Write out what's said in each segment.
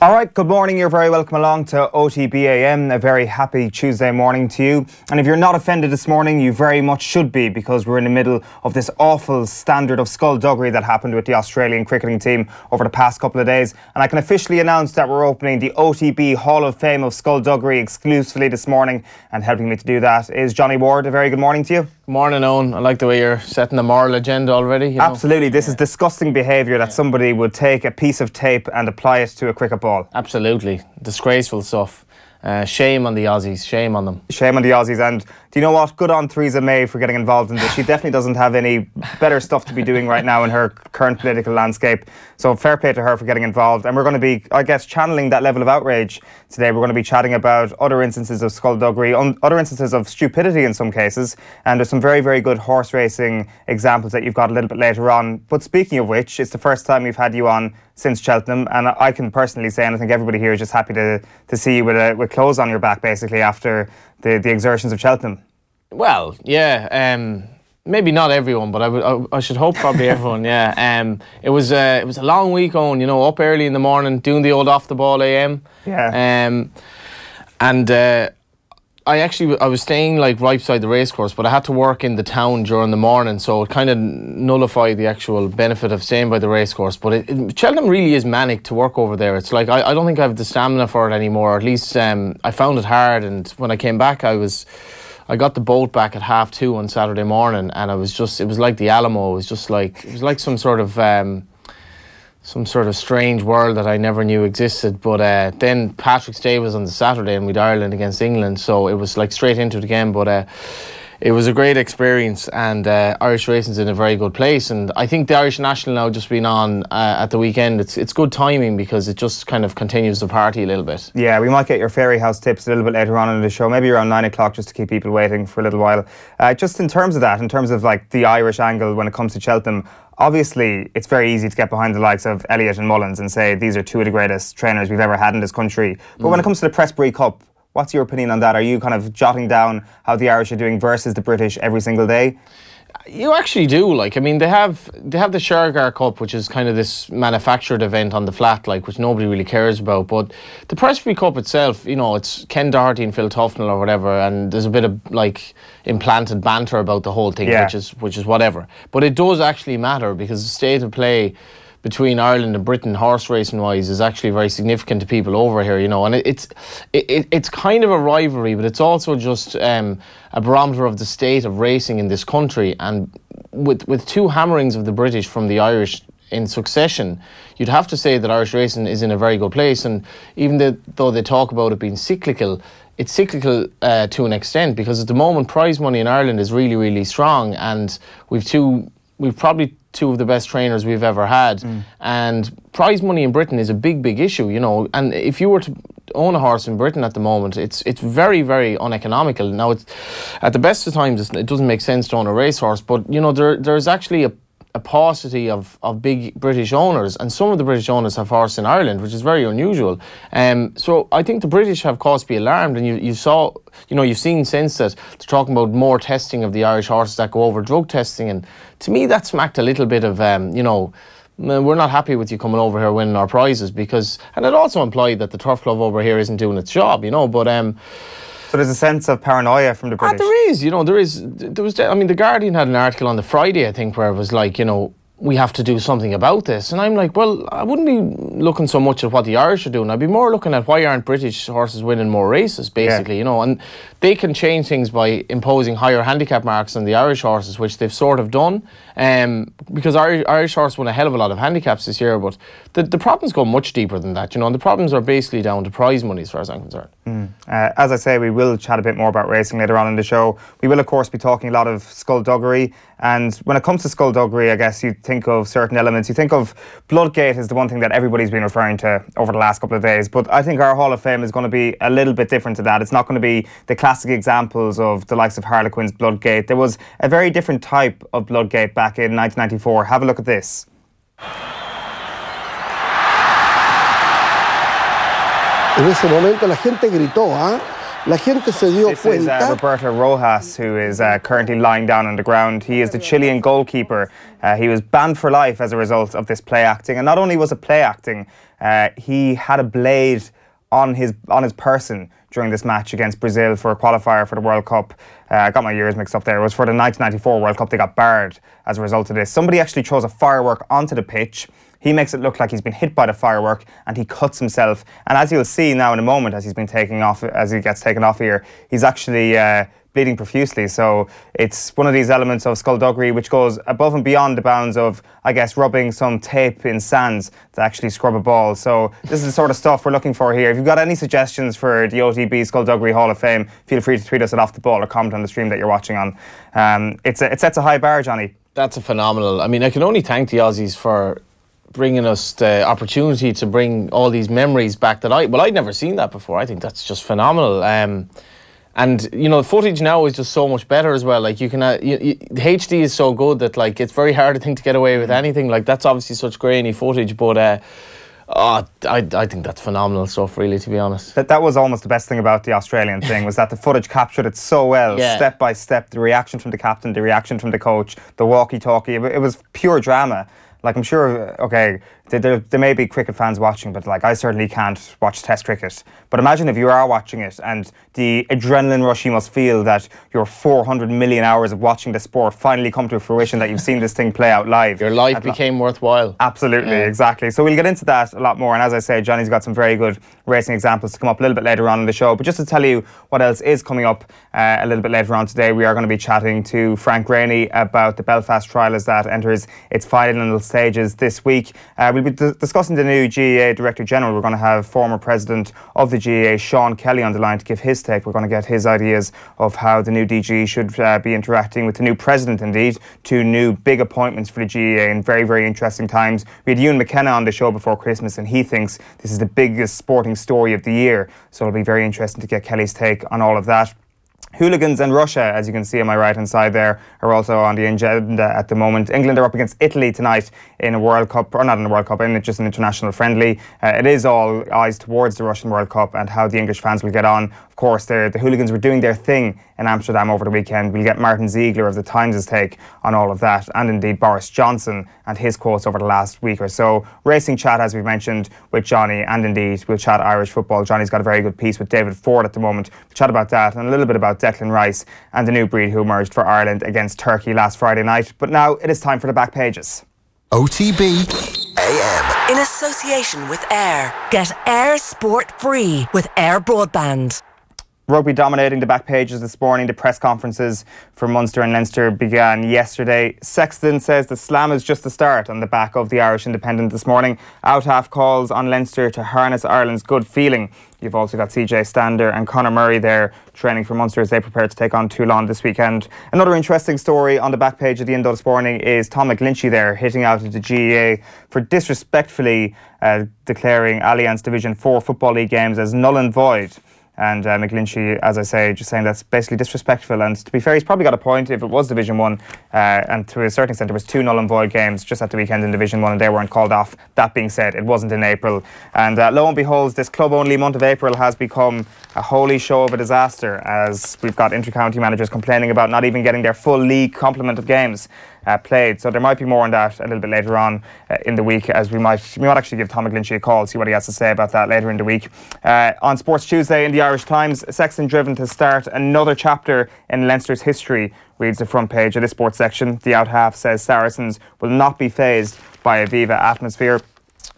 All right, good morning. You're very welcome along to OTB AM. A very happy Tuesday morning to you. And if you're not offended this morning, you very much should be, because we're in the middle of this awful standard of skullduggery that happened with the Australian cricketing team over the past couple of days. And I can officially announce that we're opening the OTB Hall of Fame of Skullduggery exclusively this morning. And helping me to do that is Johnny Ward. A very good morning to you. Morning, Eoin. I like the way you're setting the moral agenda already. You know? Absolutely. This is disgusting behaviour that somebody would take a piece of tape and apply it to a cricket ball. Absolutely. Disgraceful stuff. Shame on the Aussies. Shame on them. Shame on the Aussies. And do you know what? Good on Theresa May for getting involved in this. She definitely doesn't have any better stuff to be doing right now in her current political landscape. So fair play to her for getting involved. And we're going to be, I guess, channeling that level of outrage today. We're going to be chatting about other instances of skullduggery, other instances of stupidity in some cases. And there's some very, very good horse racing examples that you've got a little bit later on. But speaking of which, it's the first time we've had you on since Cheltenham, and I can personally say, and I think everybody here is just happy to see you with clothes on your back, basically, after the exertions of Cheltenham. Well, yeah, maybe not everyone, but I should hope probably everyone. Yeah, it was a long week on, you know, up early in the morning doing the old off the ball AM. Yeah. I was staying like right beside the racecourse, but I had to work in the town during the morning, so it kind of nullified the actual benefit of staying by the racecourse. But Cheltenham really is manic to work over there. It's like I don't think I have the stamina for it anymore. At least I found it hard, and when I came back, I got the boat back at 2:30 on Saturday morning, and it was like the Alamo. It was like some sort of strange world that I never knew existed. But then Patrick's Day was on the Saturday, and we'd Ireland against England, so it was like straight into it again. But it was a great experience, and Irish racing's in a very good place. And I think the Irish National now just being on at the weekend, it's good timing, because it just kind of continues the party a little bit. Yeah, we might get your Fairyhouse tips a little bit later on in the show, maybe around 9 o'clock, just to keep people waiting for a little while. Just in terms of that, in terms of like the Irish angle when it comes to Cheltenham, obviously it's very easy to get behind the likes of Elliott and Mullins and say these are two of the greatest trainers we've ever had in this country. But when it comes to the Prestbury Cup, what's your opinion on that? Are you kind of jotting down how the Irish are doing versus the British every single day? You actually do. Like, I mean, they have the Shergar Cup, which is kind of this manufactured event on the flat, like, which nobody really cares about. But the Prestbury Cup itself, you know, it's Ken Doherty and Phil Tufnell or whatever, and there's a bit of like implanted banter about the whole thing, yeah, which is whatever. But it does actually matter, because the state of play between Ireland and Britain, horse racing wise, is actually very significant to people over here, you know. And it's kind of a rivalry, but it's also just a barometer of the state of racing in this country. And with two hammerings of the British from the Irish in succession, you'd have to say that Irish racing is in a very good place. And even though they talk about it being cyclical, it's cyclical to an extent, because at the moment prize money in Ireland is really, really strong, and we've probably two of the best trainers we've ever had. And prize money in Britain is a big, big issue, you know. And if you were to own a horse in Britain at the moment, it's very, very uneconomical. Now, it's at the best of times, it doesn't make sense to own a racehorse, but you know, there's actually a paucity of big British owners, and some of the British owners have horses in Ireland, which is very unusual. So I think the British have cause to be alarmed, and you've seen since that they're talking about more testing of the Irish horses that go over drug testing, and to me that smacked a little bit of you know, we're not happy with you coming over here winning our prizes, because, and it also implied that the turf club over here isn't doing its job, you know. But so there's a sense of paranoia from the British. There is, you know, there was. I mean, the Guardian had an article on the Friday, I think, where it was like, you know, we have to do something about this. And I'm like, well, I wouldn't be looking so much at what the Irish are doing. I'd be more looking at why aren't British horses winning more races, basically, you know. And they can change things by imposing higher handicap marks on the Irish horses, which they've sort of done. Because Irish horses won a hell of a lot of handicaps this year, but the problems go much deeper than that, you know. And the problems are basically down to prize money, as far as I'm concerned. As I say, we will chat a bit more about racing later on in the show. We will, of course, be talking a lot of skullduggery. And when it comes to skullduggery, I guess you think of certain elements. You think of Bloodgate is the one thing that everybody's been referring to over the last couple of days. But I think our Hall of Fame is going to be a little bit different to that. It's not going to be the classic examples of the likes of Harlequin's Bloodgate. There was a very different type of Bloodgate back in 1994. Have a look at this. En ese momento la gente gritó, ¿ah? La gente se dio This is cuenta. Roberto Rojas, who is currently lying down on the ground. He is the Chilean goalkeeper. He was banned for life as a result of this play acting. And not only was it play acting, he had a blade on his person during this match against Brazil for a qualifier for the World Cup. I got my years mixed up there. It was for the 1994 World Cup. They got barred as a result of this. Somebody actually throws a firework onto the pitch. He makes it look like he's been hit by the firework and he cuts himself. And as you'll see now in a moment, as he gets taken off here, he's actually bleeding profusely. So it's one of these elements of skullduggery which goes above and beyond the bounds of, I guess, rubbing some tape in sands to actually scrub a ball. So this is the sort of stuff we're looking for here. If you've got any suggestions for the OTB Skullduggery Hall of Fame, feel free to tweet us at Off the Ball or comment on the stream that you're watching on. It sets a high bar, Johnny. That's a phenomenal. I mean, I can only thank the Aussies for bringing us the opportunity to bring all these memories back that I'd never seen that before. I think that's just phenomenal. And you know, the footage now is just so much better as well. Like you can, HD is so good that like it's very hard, I think, to get away with anything. Like that's obviously such grainy footage, but I think that's phenomenal stuff, really, to be honest. That was almost the best thing about the Australian thing, was that the footage captured it so well, step by step. The reaction from the captain, the reaction from the coach, the walkie-talkie. It was pure drama. Like, I'm sure, okay, there may be cricket fans watching, but like I certainly can't watch Test cricket. But imagine if you are watching it and the adrenaline rush you must feel that your 400 million hours of watching the sport finally come to fruition, that you've seen this thing play out live. Your life became worthwhile. Absolutely, exactly. So we'll get into that a lot more. And as I say, Johnny's got some very good racing examples to come up a little bit later on in the show. But just to tell you what else is coming up a little bit later on today, we are going to be chatting to Frank Greaney about the Belfast trial as that enters its final stages this week. We'll be discussing the new GAA Director General. We're going to have former President of the GAA, Seán Kelly, on the line to give his take. We're going to get his ideas of how the new DG should be interacting with the new President, indeed. Two new big appointments for the GAA in very, very interesting times. We had Ewan McKenna on the show before Christmas, and he thinks this is the biggest sporting story of the year. So it'll be very interesting to get Kelly's take on all of that. Hooligans and Russia, as you can see on my right-hand side there, are also on the agenda at the moment. England are up against Italy tonight in a World Cup, or not in a World Cup, in just an international friendly. It is all eyes towards the Russian World Cup and how the English fans will get on. Of course, the Hooligans were doing their thing in Amsterdam over the weekend. We'll get Martin Ziegler of the Times' take on all of that, and indeed Boris Johnson and his quotes over the last week or so. Racing chat, as we've mentioned, with Johnny, and indeed we'll chat Irish football. Johnny's got a very good piece with David Ford at the moment. We'll chat about that and a little bit about Declan Rice and the new breed who emerged for Ireland against Turkey last Friday night. But now it is time for the back pages. OTB AM. In association with Air. Get Air Sport free with Air Broadband. Rugby dominating the back pages this morning. The press conferences for Munster and Leinster began yesterday. Sexton says the slam is just the start on the back of the Irish Independent this morning. Out-half calls on Leinster to harness Ireland's good feeling. You've also got CJ Stander and Conor Murray there training for Munster as they prepare to take on Toulon this weekend. Another interesting story on the back page of the Indo this morning is Tom McGlinchey there hitting out at the GAA for disrespectfully declaring Allianz Division 4 Football League games as null and void. And McGlinchey, as I say, just saying that's basically disrespectful. And to be fair, he's probably got a point if it was Division 1. And to a certain extent, there was 2 null and void games just at the weekend in Division 1 and they weren't called off. That being said, it wasn't in April. And lo and behold, this club-only month of April has become a holy show of a disaster, as we've got inter-county managers complaining about not even getting their full league complement of games played. So there might be more on that a little bit later on in the week, as we might actually give Tom McGlinchey a call, see what he has to say about that later in the week. On Sports Tuesday in the Irish Times, Sexton driven to start another chapter in Leinster's history, reads the front page of this sports section. The out-half says Saracens will not be fazed by a Viva atmosphere.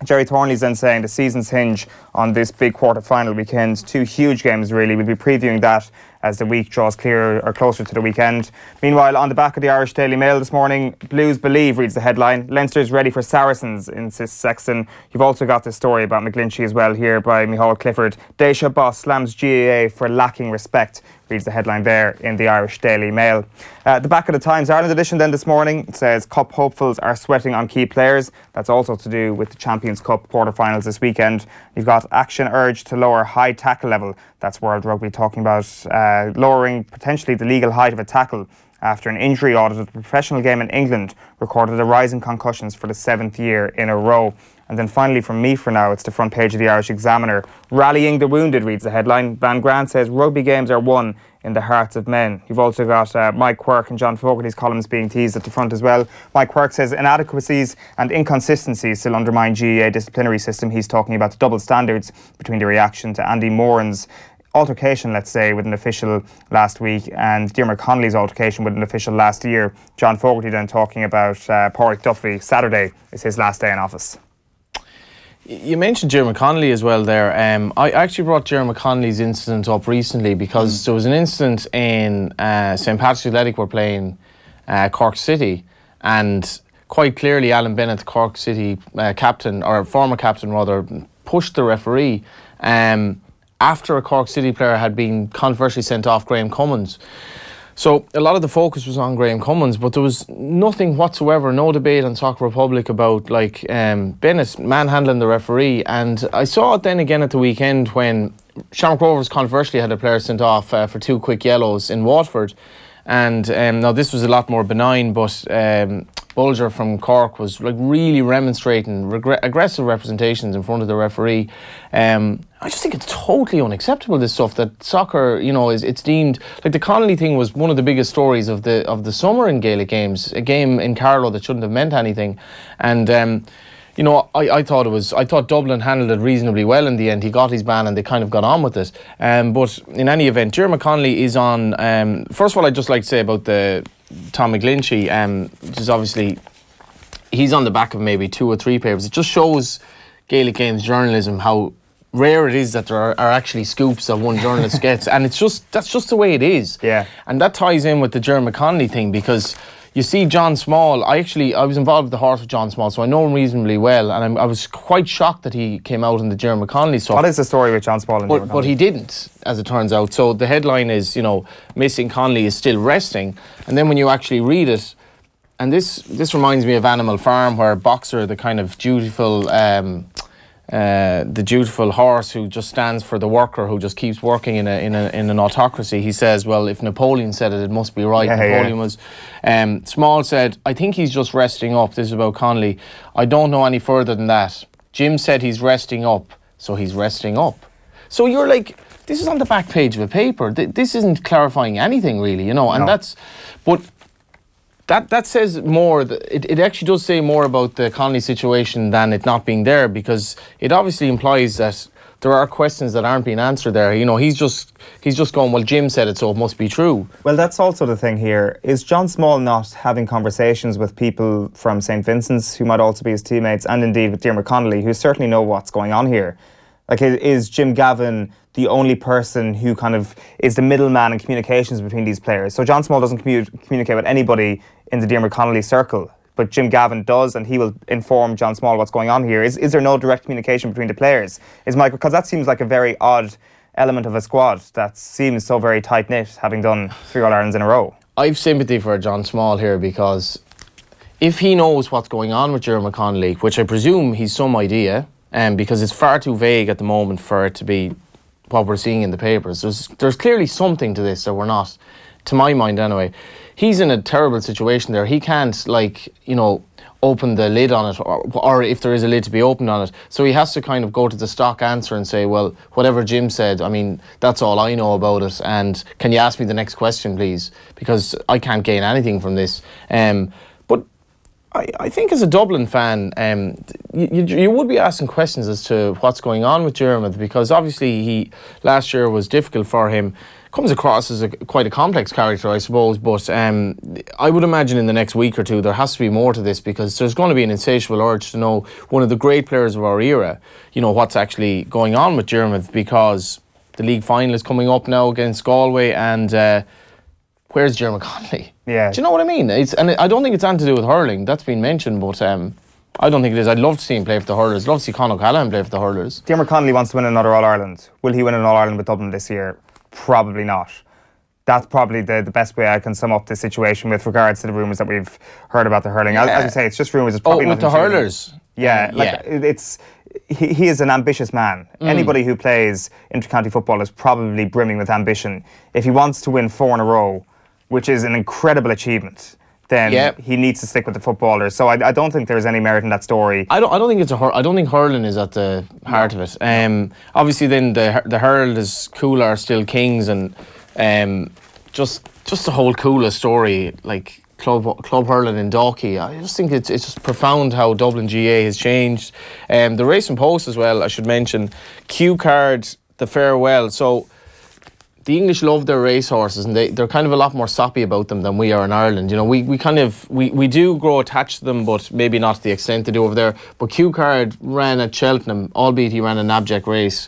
Jerry Thornley's then saying the seasons hinge on this big quarter-final weekend. 2 huge games, really. We'll be previewing that as the week draws closer to the weekend. Meanwhile, on the back of the Irish Daily Mail this morning, Blues believe, reads the headline. Leinster's ready for Saracens, insists Sexton. You've also got this story about McGlinchey as well here by Micheál Clifford. Daisha Boss slams GAA for lacking respect, reads the headline there in the Irish Daily Mail. The back of the Times Ireland edition then this morning, it says Cup hopefuls are sweating on key players. That's also to do with the Champions Cup quarterfinals this weekend. You've got action urged to lower high tackle level. That's World Rugby talking about lowering potentially the legal height of a tackle after an injury audit of the professional game in England recorded a rise in concussions for the 7th year in a row. And then finally from me for now, it's the front page of the Irish Examiner. Rallying the wounded reads the headline. Van Grant says rugby games are won in the hearts of men. You've also got Mike Quirke and John Fogarty's columns being teased at the front as well. Mike Quirke says inadequacies and inconsistencies still undermine GAA disciplinary system. He's talking about the double standards between the reaction to Andy Moran's altercation, let's say, with an official last week and Diarmuid Connolly's altercation with an official last year. John Fogarty then talking about Pádraig Duffy. Saturday is his last day in office. You mentioned Diarmuid Connolly as well there. I actually brought Diarmuid Connolly's incident up recently because there was an incident in St Patrick's Athletic were playing Cork City, and quite clearly Alan Bennett, Cork City captain, or former captain rather, pushed the referee after a Cork City player had been controversially sent off, Graham Cummins. So a lot of the focus was on Graham Cummins, but there was nothing whatsoever, no debate on Soccer Republic about Bennett manhandling the referee. And I saw it then again at the weekend when Shamrock Rovers controversially had a player sent off for 2 quick yellows in Watford. And now this was a lot more benign, but Bulger from Cork was really remonstrating, aggressive representations in front of the referee. I just think it's totally unacceptable, this stuff, that soccer, it's deemed, the Connolly thing was one of the biggest stories of the summer in Gaelic games, a game in Carlow that shouldn't have meant anything. And I thought Dublin handled it reasonably well in the end. He got his ban and they kind of got on with it. But in any event, Diarmuid Connolly is on. First of all, I'd just like to say about the Tom McGlinchey, which is obviously, he's on the back of maybe 2 or 3 papers. It just shows Gaelic games journalism how rare it is that there are actually scoops that one journalist gets, and that's just the way it is. Yeah, and that ties in with the Diarmuid Connolly thing, because you see John Small. I was involved with the horse with John Small, so I know him reasonably well, and I was quite shocked that he came out in the Diarmuid Connolly stuff. What is the story with John Small and Diarmuid Connolly? But he didn't, as it turns out. So the headline is, missing Connolly is still resting, and then when you actually read it, and this reminds me of Animal Farm, where Boxer, the kind of dutiful horse who just stands for the worker, who just keeps working in an autocracy. He says, well, if Napoleon said it, it must be right. Napoleon was. Small said, I think he's just resting up. This is about Connolly. I don't know any further than that. Jim said he's resting up, so he's resting up. So you're like, this is on the back page of a paper. This isn't clarifying anything really, and no. That's, but that says more. It actually does say more about the Connolly situation than it not being there, because it obviously implies that there are questions that aren't being answered there. He's just going, well, Jim said it, so it must be true. Well, that's also the thing here. Is John Small not having conversations with people from St Vincent's who might also be his teammates, and indeed with Diarmuid Connolly, who certainly know what's going on here? Is Jim Gavin the only person who kind of is the middleman in communications between these players? So John Small doesn't communicate with anybody in the Diarmuid Connolly circle, but Jim Gavin does, and he will inform John Small what's going on here. Is there no direct communication between the players? Because that seems like a very odd element of a squad that seems so very tight-knit, having done 3 All-Irelands in a row. I've sympathy for John Small here, because if he knows what's going on with Diarmuid Connolly, which I presume he's some idea, because it's far too vague at the moment for it to be what we're seeing in the papers. There's clearly something to this that we're not, to my mind anyway. He's in a terrible situation there. He can't, open the lid on it, or if there is a lid to be opened on it. So he has to kind of go to the stock answer and say, well, whatever Jim said, that's all I know about it, and can you ask me the next question, please? Because I can't gain anything from this. But I think as a Dublin fan, you would be asking questions as to what's going on with Diarmuid, because obviously last year was difficult for him. Comes across as quite a complex character, I suppose, but I would imagine in the next week or two there has to be more to this, because there's going to be an insatiable urge to know one of the great players of our era, what's actually going on with Diarmuid, because the league final is coming up now against Galway, and where's Diarmuid Connolly? Yeah. Do you know what I mean? And I don't think it's anything to do with hurling. That's been mentioned, but I don't think it is. I'd love to see him play for the hurlers. Love to see Con O'Callaghan play for the hurlers. Diarmuid Connolly wants to win another All-Ireland. Will he win an All-Ireland with Dublin this year? Probably not. That's probably the best way I can sum up the situation with regards to the rumours that we've heard about the hurling. Yeah. As you say, it's just rumours. It's probably with the hurlers? Yeah. He is an ambitious man. Anybody who plays inter-county football is probably brimming with ambition. If he wants to win 4 in a row, which is an incredible achievement, then he needs to stick with the footballers. So I don't think there's any merit in that story. I don't think I don't think hurling is at the heart of it. Obviously, then the hurled is cooler are still kings, and just the whole cooler story, like club hurling in Dalkey. I just think it's just profound how Dublin GAA has changed. The racing post as well, I should mention. Q card, the farewell. So the English love their racehorses, and they're kind of a lot more soppy about them than we are in Ireland. You know, we do grow attached to them, but maybe not to the extent they do over there. But Q Card ran at Cheltenham, albeit he ran an abject race.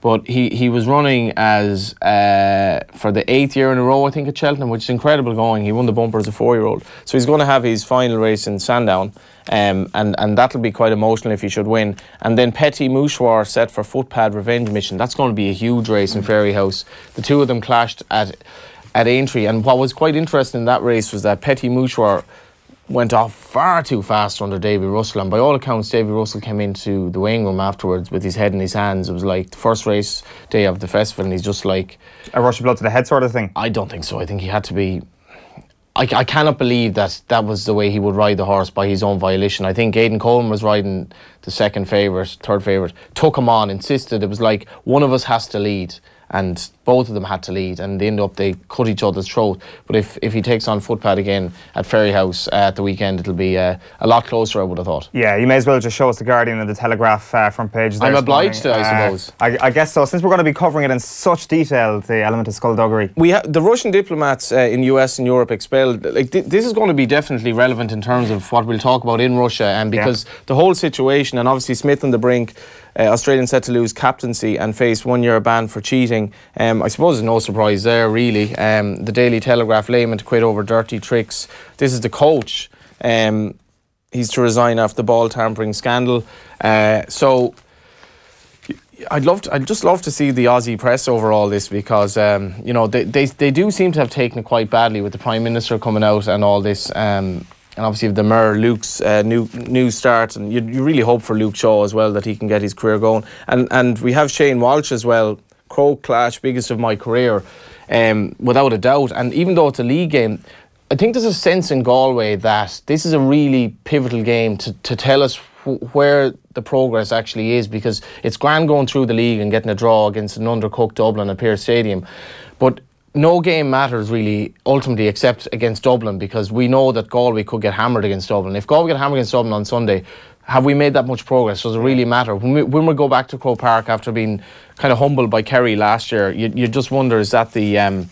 But he was running as for the 8th year in a row, I think, at Cheltenham, which is incredible going. He won the bumper as a 4-year-old. So he's going to have his final race in Sandown. And that'll be quite emotional if he should win. And then Petit Mouchoir set for Footpad Revenge Mission. That's going to be a huge race in Fairyhouse. The two of them clashed at Aintree. And what was quite interesting in that race was that Petit Mouchoir went off far too fast under Davy Russell, and by all accounts Davy Russell came into the weighing room afterwards with his head in his hands. It was like the first race day of the festival, and he's just like a rush of blood to the head sort of thing. I don't think so. I think he had to be I cannot believe that was the way he would ride the horse, by his own volition. I think Aidan Coleman was riding the second favourite, third favourite, took him on, insisted. It was like one of us has to lead, and both of them had to lead, and they cut each other's throat. But if he takes on Footpad again at Fairyhouse at the weekend, it'll be a lot closer, I would have thought. Yeah, you may as well just show us the Guardian and the Telegraph front pages. I'm obliged to, I suppose. I guess so, since we're going to be covering it in such detail, the element of skullduggery. The Russian diplomats in US and Europe expelled. This is going to be definitely relevant in terms of what we'll talk about in Russia, and because the whole situation, and obviously Smith on the brink, Australian set to lose captaincy and face 1-year ban for cheating. I suppose there's no surprise there, really. The Daily Telegraph, layman to quit over dirty tricks. This is the coach. He's to resign after the ball tampering scandal. So I'd just love to see the Aussie press over all this, because they do seem to have taken it quite badly with the Prime Minister coming out and all this. And obviously the Mayor, Luke's new start, and you really hope for Luke Shaw as well that he can get his career going. And we have Shane Walsh as well. Croke clash, biggest of my career, without a doubt. And even though it's a league game, I think there's a sense in Galway that this is a really pivotal game to tell us where the progress actually is, because it's grand going through the league and getting a draw against an undercooked Dublin at Pearse Stadium, but no game matters really ultimately except against Dublin, because we know that Galway could get hammered against Dublin. If Galway get hammered against Dublin on Sunday, have we made that much progress? Does it really matter? When we go back to Croke Park after being kind of humbled by Kerry last year, you just wonder, is that the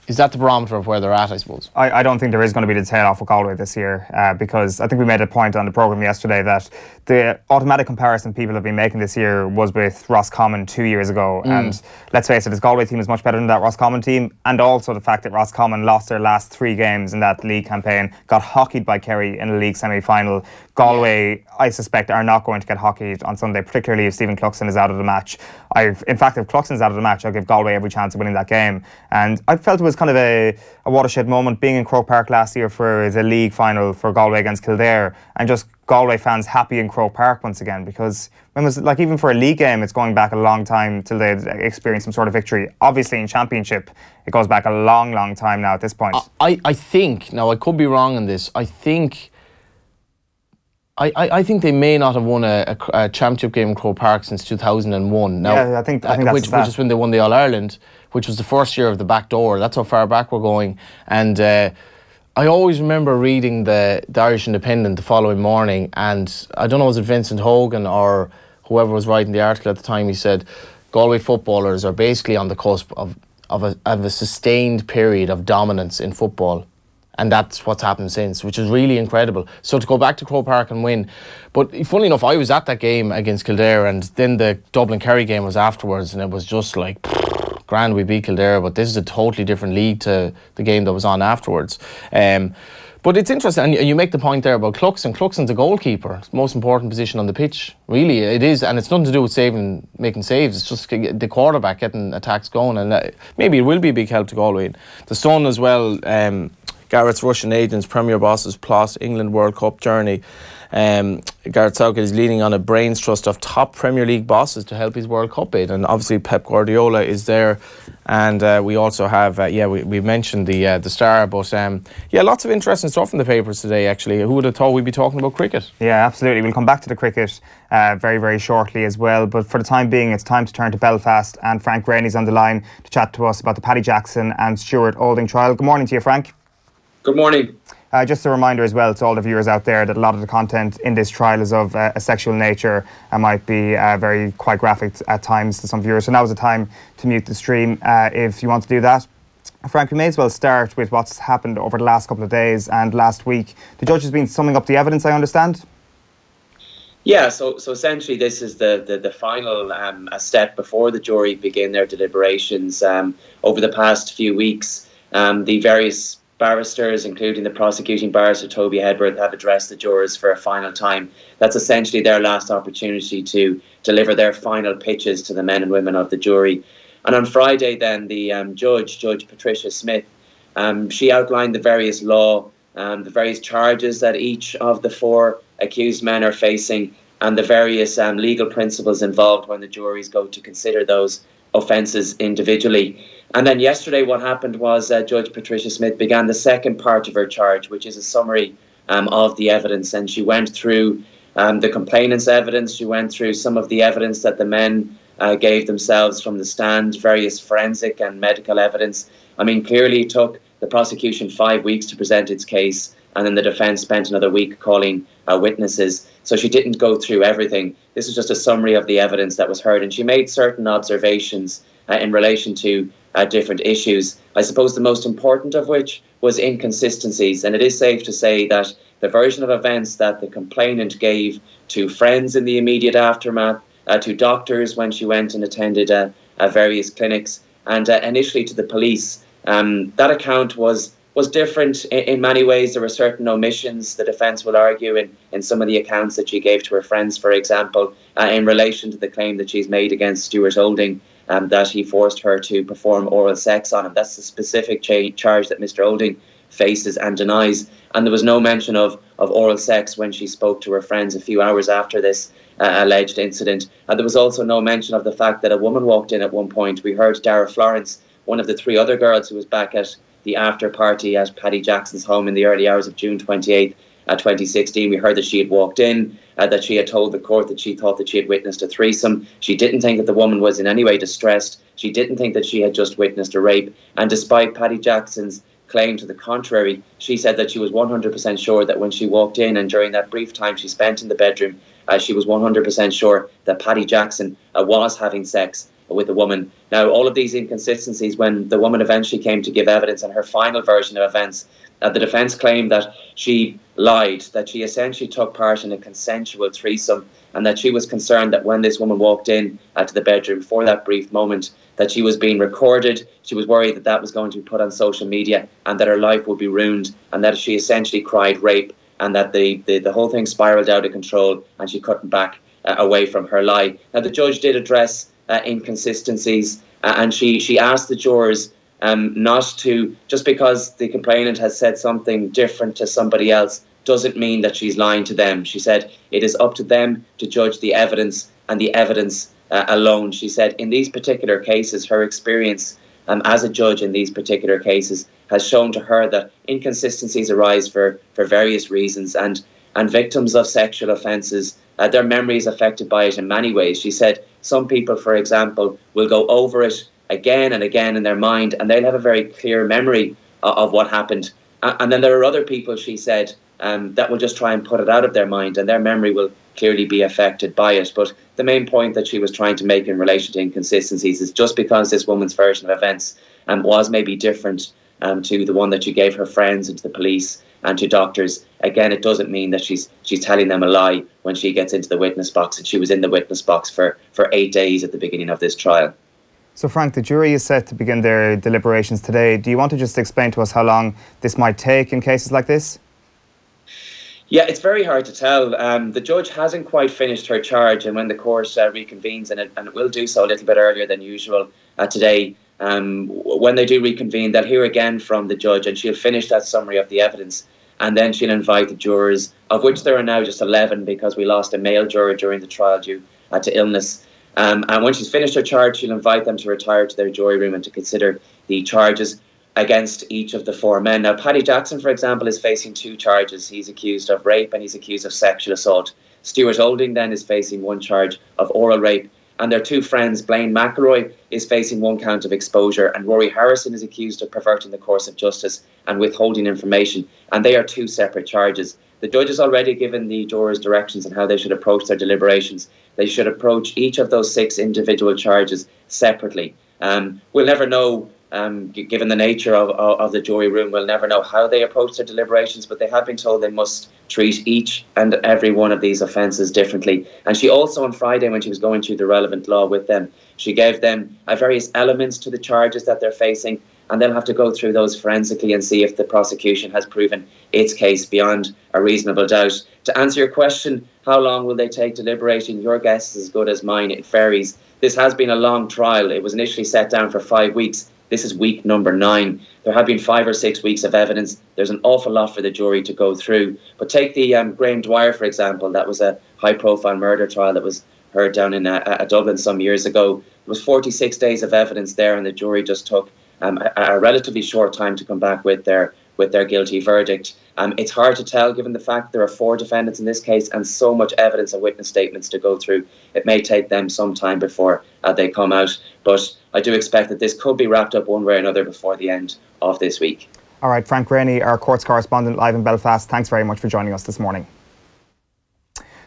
barometer of where they're at, I suppose? I don't think there is going to be the tail off with Galway this year, because I think we made a point on the programme yesterday that the automatic comparison people have been making this year was with Roscommon 2 years ago. And let's face it, this Galway team is much better than that Roscommon team, and also the fact that Roscommon lost their last 3 games in that league campaign, got hockeyed by Kerry in the league semi-final. Galway, I suspect, are not going to get hockeyed on Sunday, particularly if Stephen Cluxton is out of the match. In fact, if Cluxton's out of the match, I'll give Galway every chance of winning that game. And I felt it was kind of a watershed moment being in Croke Park last year for the league final for Galway against Kildare, and just Galway fans happy in Croke Park once again, because when was even for a league game, it's going back a long time till they experience some sort of victory. Obviously in championship it goes back a long time now at this point. I think, now I could be wrong on this, I think they may not have won a championship game in Croke Park since 2001. Now, yeah, I think that's which is when they won the All-Ireland, which was the first year of the back door. That's how far back we're going. And I always remember reading the Irish Independent the following morning, and I don't know, was it Vincent Hogan or whoever was writing the article at the time, he said Galway footballers are basically on the cusp of a sustained period of dominance in football. And that's what's happened since, which is really incredible. So to go back to Croke Park and win. But funnily enough, I was at that game against Kildare, and then the Dublin-Kerry game was afterwards, and it was just like, grand, we beat Kildare, but this is a totally different league to the game that was on afterwards. But it's interesting, and you make the point there about Cluxton. Cluxton's a goalkeeper. It's the most important position on the pitch. Really, it is, and it's nothing to do with making saves. It's just the quarterback getting attacks going, and maybe it will be a big help to Galway. The Sun as well, Garrett's Russian agents, Premier Bosses plot England World Cup journey. Garrett Southgate is leading on a brains trust of top Premier League bosses to help his World Cup bid, and obviously Pep Guardiola is there And we also have, we mentioned the Star, but lots of interesting stuff in the papers today, actually. Who would have thought we'd be talking about cricket? Yeah, absolutely. We'll come back to the cricket very, very shortly as well. But for the time being, it's time to turn to Belfast, and Frank Greaney's on the line to chat to us about the Paddy Jackson and Stuart Olding trial. Good morning to you, Frank. Good morning. Just a reminder as well to all the viewers out there that a lot of the content in this trial is of a sexual nature and might be quite graphic at times to some viewers. So now is the time to mute the stream if you want to do that. Frank, we may as well start with what's happened over the last couple of days and last week. The judge has been summing up the evidence, I understand? Yeah, so essentially this is the final step before the jury begin their deliberations. Over the past few weeks, the various barristers, including the prosecuting barrister Toby Hedworth, have addressed the jurors for a final time. That's essentially their last opportunity to deliver their final pitches to the men and women of the jury. And on Friday then, the Judge Patricia Smith, she outlined the various the various charges that each of the four accused men are facing, and the various legal principles involved when the juries go to consider those offences individually. And then yesterday what happened was Judge Patricia Smith began the second part of her charge, which is a summary of the evidence. And she went through the complainant's evidence, she went through some of the evidence that the men gave themselves from the stand, various forensic and medical evidence. I mean, clearly it took the prosecution 5 weeks to present its case, and then the defence spent another week calling witnesses. So she didn't go through everything. This is just a summary of the evidence that was heard, and she made certain observations in relation to different issues. I suppose the most important of which was inconsistencies, and it is safe to say that the version of events that the complainant gave to friends in the immediate aftermath, to doctors when she went and attended various clinics, and initially to the police, that account was different in many ways. There were certain omissions, the defence will argue, in some of the accounts that she gave to her friends, for example, in relation to the claim that she's made against Stuart Olding, that he forced her to perform oral sex on him. That's the specific charge that Mr. Olding faces and denies. And there was no mention of oral sex when she spoke to her friends a few hours after this alleged incident. And there was also no mention of the fact that a woman walked in at one point. We heard Dara Florence, one of the three other girls who was back at the after party at Paddy Jackson's home in the early hours of June 28th, 2016. We heard that she had walked in, that she had told the court that she thought that she had witnessed a threesome. She didn't think that the woman was in any way distressed. She didn't think that she had just witnessed a rape. And despite Paddy Jackson's claim to the contrary, she said that she was 100% sure that when she walked in and during that brief time she spent in the bedroom, she was 100% sure that Paddy Jackson was having sex with the woman. Now, all of these inconsistencies, when the woman eventually came to give evidence in her final version of events, the defence claimed that she lied, that she essentially took part in a consensual threesome, and that she was concerned that when this woman walked in to the bedroom for that brief moment, that she was being recorded. She was worried that that was going to be put on social media and that her life would be ruined, and that she essentially cried rape, and that the whole thing spiralled out of control and she couldn't back away from her lie. Now, the judge did address inconsistencies, and she asked the jurors not to, just because the complainant has said something different to somebody else doesn't mean that she's lying to them. She said it is up to them to judge the evidence and the evidence alone. She said in these particular cases, her experience as a judge in these particular cases has shown to her that inconsistencies arise for various reasons, and victims of sexual offences, their memory is affected by it in many ways. She said some people, for example, will go over it again and again in their mind, and they'll have a very clear memory of what happened. And then there are other people, she said, that will just try and put it out of their mind, and their memory will clearly be affected by it. But the main point that she was trying to make in relation to inconsistencies is just because this woman's version of events was maybe different to the one that she gave her friends and to the police and to doctors, again, it doesn't mean that she's telling them a lie when she gets into the witness box, and she was in the witness box for 8 days at the beginning of this trial. So Frank, the jury is set to begin their deliberations today. Do you want to just explain to us how long this might take in cases like this? Yeah, it's very hard to tell. The judge hasn't quite finished her charge, and when the court reconvenes, and it will do so a little bit earlier than usual today, when they do reconvene, they'll hear again from the judge, and she'll finish that summary of the evidence, and then she'll invite the jurors, of which there are now just 11 because we lost a male juror during the trial due to illness. And when she's finished her charge, she'll invite them to retire to their jury room and to consider the charges against each of the 4 men. Now, Paddy Jackson, for example, is facing 2 charges. He's accused of rape and he's accused of sexual assault. Stuart Olding then is facing 1 charge of oral rape. And their 2 friends, Blaine McElroy, is facing 1 count of exposure, and Rory Harrison is accused of perverting the course of justice and withholding information. And they are 2 separate charges. The judge has already given the jurors directions on how they should approach their deliberations. They should approach each of those 6 individual charges separately. We'll never know, given the nature of the jury room, we'll never know how they approach their deliberations, but they have been told they must treat each and every one of these offences differently. And she also, on Friday, when she was going through the relevant law with them, she gave them various elements to the charges that they're facing, and they'll have to go through those forensically and see if the prosecution has proven its case beyond a reasonable doubt. To answer your question, how long will they take deliberating? Your guess is as good as mine. It varies. This has been a long trial. It was initially set down for 5 weeks. This is week number 9. There have been 5 or 6 weeks of evidence. There's an awful lot for the jury to go through. But take the Graham Dwyer, for example. That was a high-profile murder trial that was heard down in Dublin some years ago. There was 46 days of evidence there, and the jury just took a relatively short time to come back with their guilty verdict. It's hard to tell, given the fact there are 4 defendants in this case and so much evidence and witness statements to go through. It may take them some time before they come out, but I do expect that this could be wrapped up one way or another before the end of this week. All right, Frank Greaney, our courts correspondent live in Belfast, thanks very much for joining us this morning.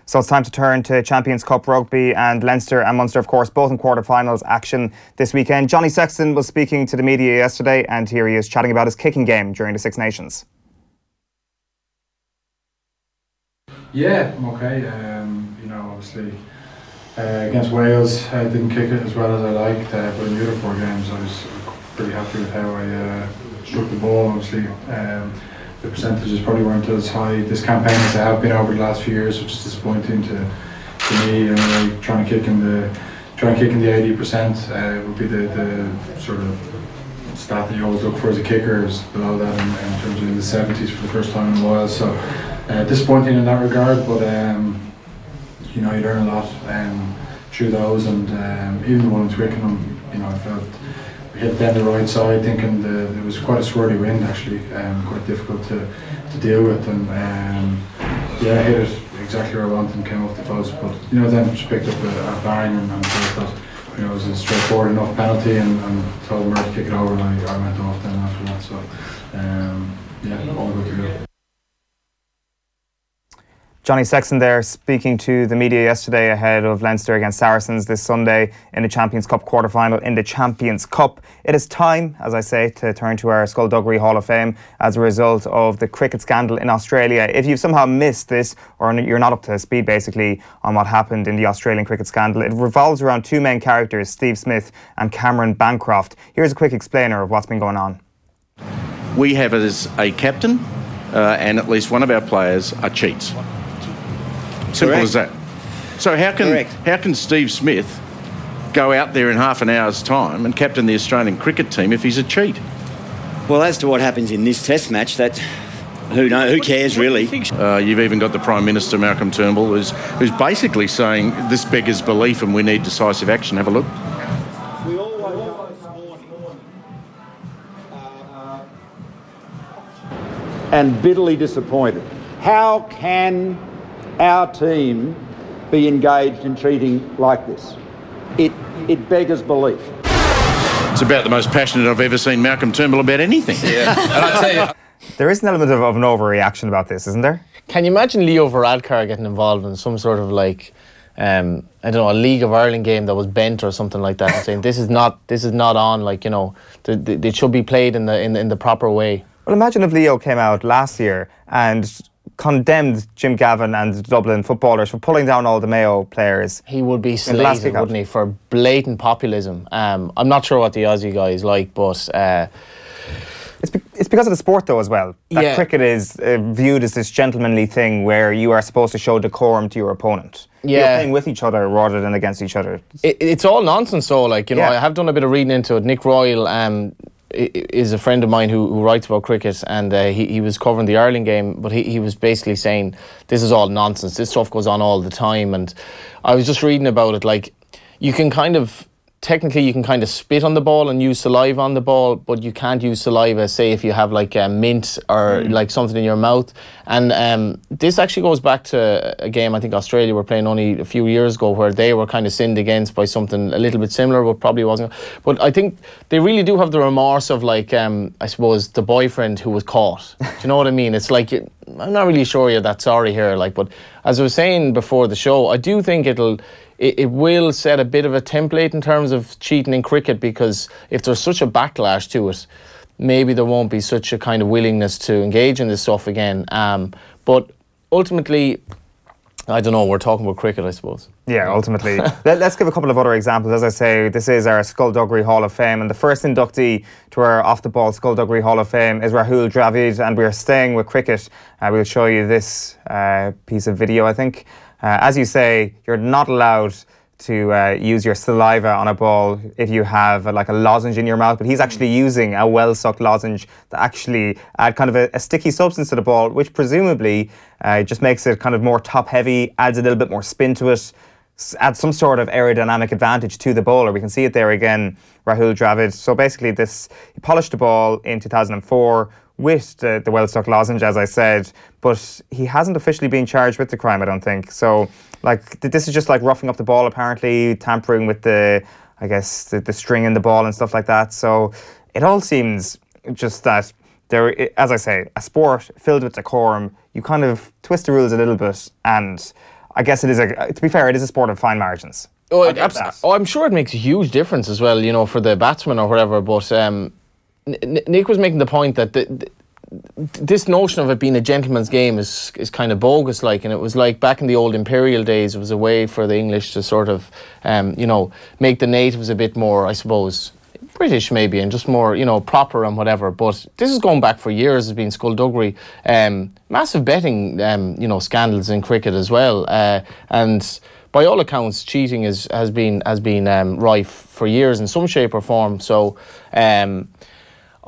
So it's time to turn to Champions Cup Rugby, and Leinster and Munster, of course, both in quarter-finals action this weekend. Johnny Sexton was speaking to the media yesterday, and here he is chatting about his kicking game during the Six Nations. Yeah, I'm okay. Obviously against Wales, I didn't kick it as well as I liked, but in the other 4 games I was pretty happy with how I struck the ball. Obviously, the percentages probably weren't as high this campaign as they have been over the last few years, which is disappointing to me. Trying to kick in the 80% would be the sort of stat that you always look for as a kicker. Is below that in terms of in the 70s for the first time in a while. So disappointing in that regard, but you learn a lot through those, and even the one in Twickenham, I felt we hit down the right side, thinking it was quite a swirly wind actually, quite difficult to deal with, and hit it exactly where I wanted and came off the post, but then just picked up a bang and thought that it was a straightforward enough penalty, and told Murray to kick it over, and I went off then after that, so all good to go. Johnny Sexton there speaking to the media yesterday ahead of Leinster against Saracens this Sunday in the Champions Cup quarter-final in the Champions Cup. It is time, as I say, to turn to our Skullduggery Hall of Fame as a result of the cricket scandal in Australia. If you've somehow missed this, or you're not up to speed basically on what happened in the Australian cricket scandal, it revolves around 2 main characters, Steve Smith and Cameron Bancroft. Here's a quick explainer of what's been going on. We have as a captain and at least one of our players are cheats. Simple as that. So how can Steve Smith go out there in half an hour's time and captain the Australian cricket team if he's a cheat? Well, as to what happens in this Test match, that who cares really? You've even got the Prime Minister Malcolm Turnbull who's basically saying this beggars belief and we need decisive action. Have a look. We all woke up this morning and bitterly disappointed. How can our team be engaged in treating like this? It beggars belief. It's about the most passionate I've ever seen Malcolm Turnbull about anything. Yeah, and I tell you, there is an element of an overreaction about this, isn't there? Can you imagine Leo Varadkar getting involved in some sort of a League of Ireland game that was bent or something like that, and saying this is not on, they should be played in the proper way. Well, imagine if Leo came out last year and condemned Jim Gavin and the Dublin footballers for pulling down all the Mayo players. He would be slated, wouldn't he, for blatant populism. I'm not sure what the Aussie guys like, but it's because of the sport though as well. That cricket is viewed as this gentlemanly thing where you are supposed to show decorum to your opponent. You're playing with each other rather than against each other. It's all nonsense though. I have done a bit of reading into it. Nick Royal is a friend of mine who writes about cricket, and he was covering the Ireland game, but he was basically saying this is all nonsense, this stuff goes on all the time. And I was just reading about it, you can kind of, technically you can kind of spit on the ball and use saliva on the ball, but you can't use saliva, say, if you have like mint or like something in your mouth. And this actually goes back to a game I think Australia were playing only a few years ago, where they were kind of sinned against by something a little bit similar, but probably wasn't. But I think they really do have the remorse of, like, I suppose, the boyfriend who was caught. Do you know what I mean? It's like, I'm not really sure you're that sorry here. Like, but as I was saying before the show, I do think it will set a bit of a template in terms of cheating in cricket, because if there's such a backlash to it, maybe there won't be such a kind of willingness to engage in this stuff again. But ultimately, I don't know, we're talking about cricket, I suppose. Yeah, ultimately. Let's give a couple of other examples. As I say, this is our Skullduggery Hall of Fame, and the first inductee to our off-the-ball Skullduggery Hall of Fame is Rahul Dravid, and we are staying with cricket. We'll show you this piece of video, I think. As you say, you're not allowed to use your saliva on a ball if you have like a lozenge in your mouth, but he's actually using a well-sucked lozenge to actually add kind of a sticky substance to the ball, which presumably just makes it kind of more top-heavy, adds a little bit more spin to it, adds some sort of aerodynamic advantage to the bowler. We can see it there again, Rahul Dravid. So basically he polished the ball in 2004 with the well-stuck lozenge, as I said, but he hasn't officially been charged with the crime, I don't think. So, like, this is just like roughing up the ball, apparently, tampering with the string in the ball and stuff like that. So it all seems just that there, as I say, a sport filled with decorum, you kind of twist the rules a little bit, and I guess it is to be fair, it is a sport of fine margins. I'm sure it makes a huge difference as well, you know, for the batsman or whatever, but Nick was making the point that this notion of it being a gentleman's game is kind of bogus, like, and it was like back in the old imperial days, it was a way for the English to sort of, you know, make the natives a bit more, I suppose, British maybe, and just more, you know, proper and whatever. But this is going back for years, has been skullduggery, massive betting, you know, scandals in cricket as well, and by all accounts, cheating has been rife for years in some shape or form. So.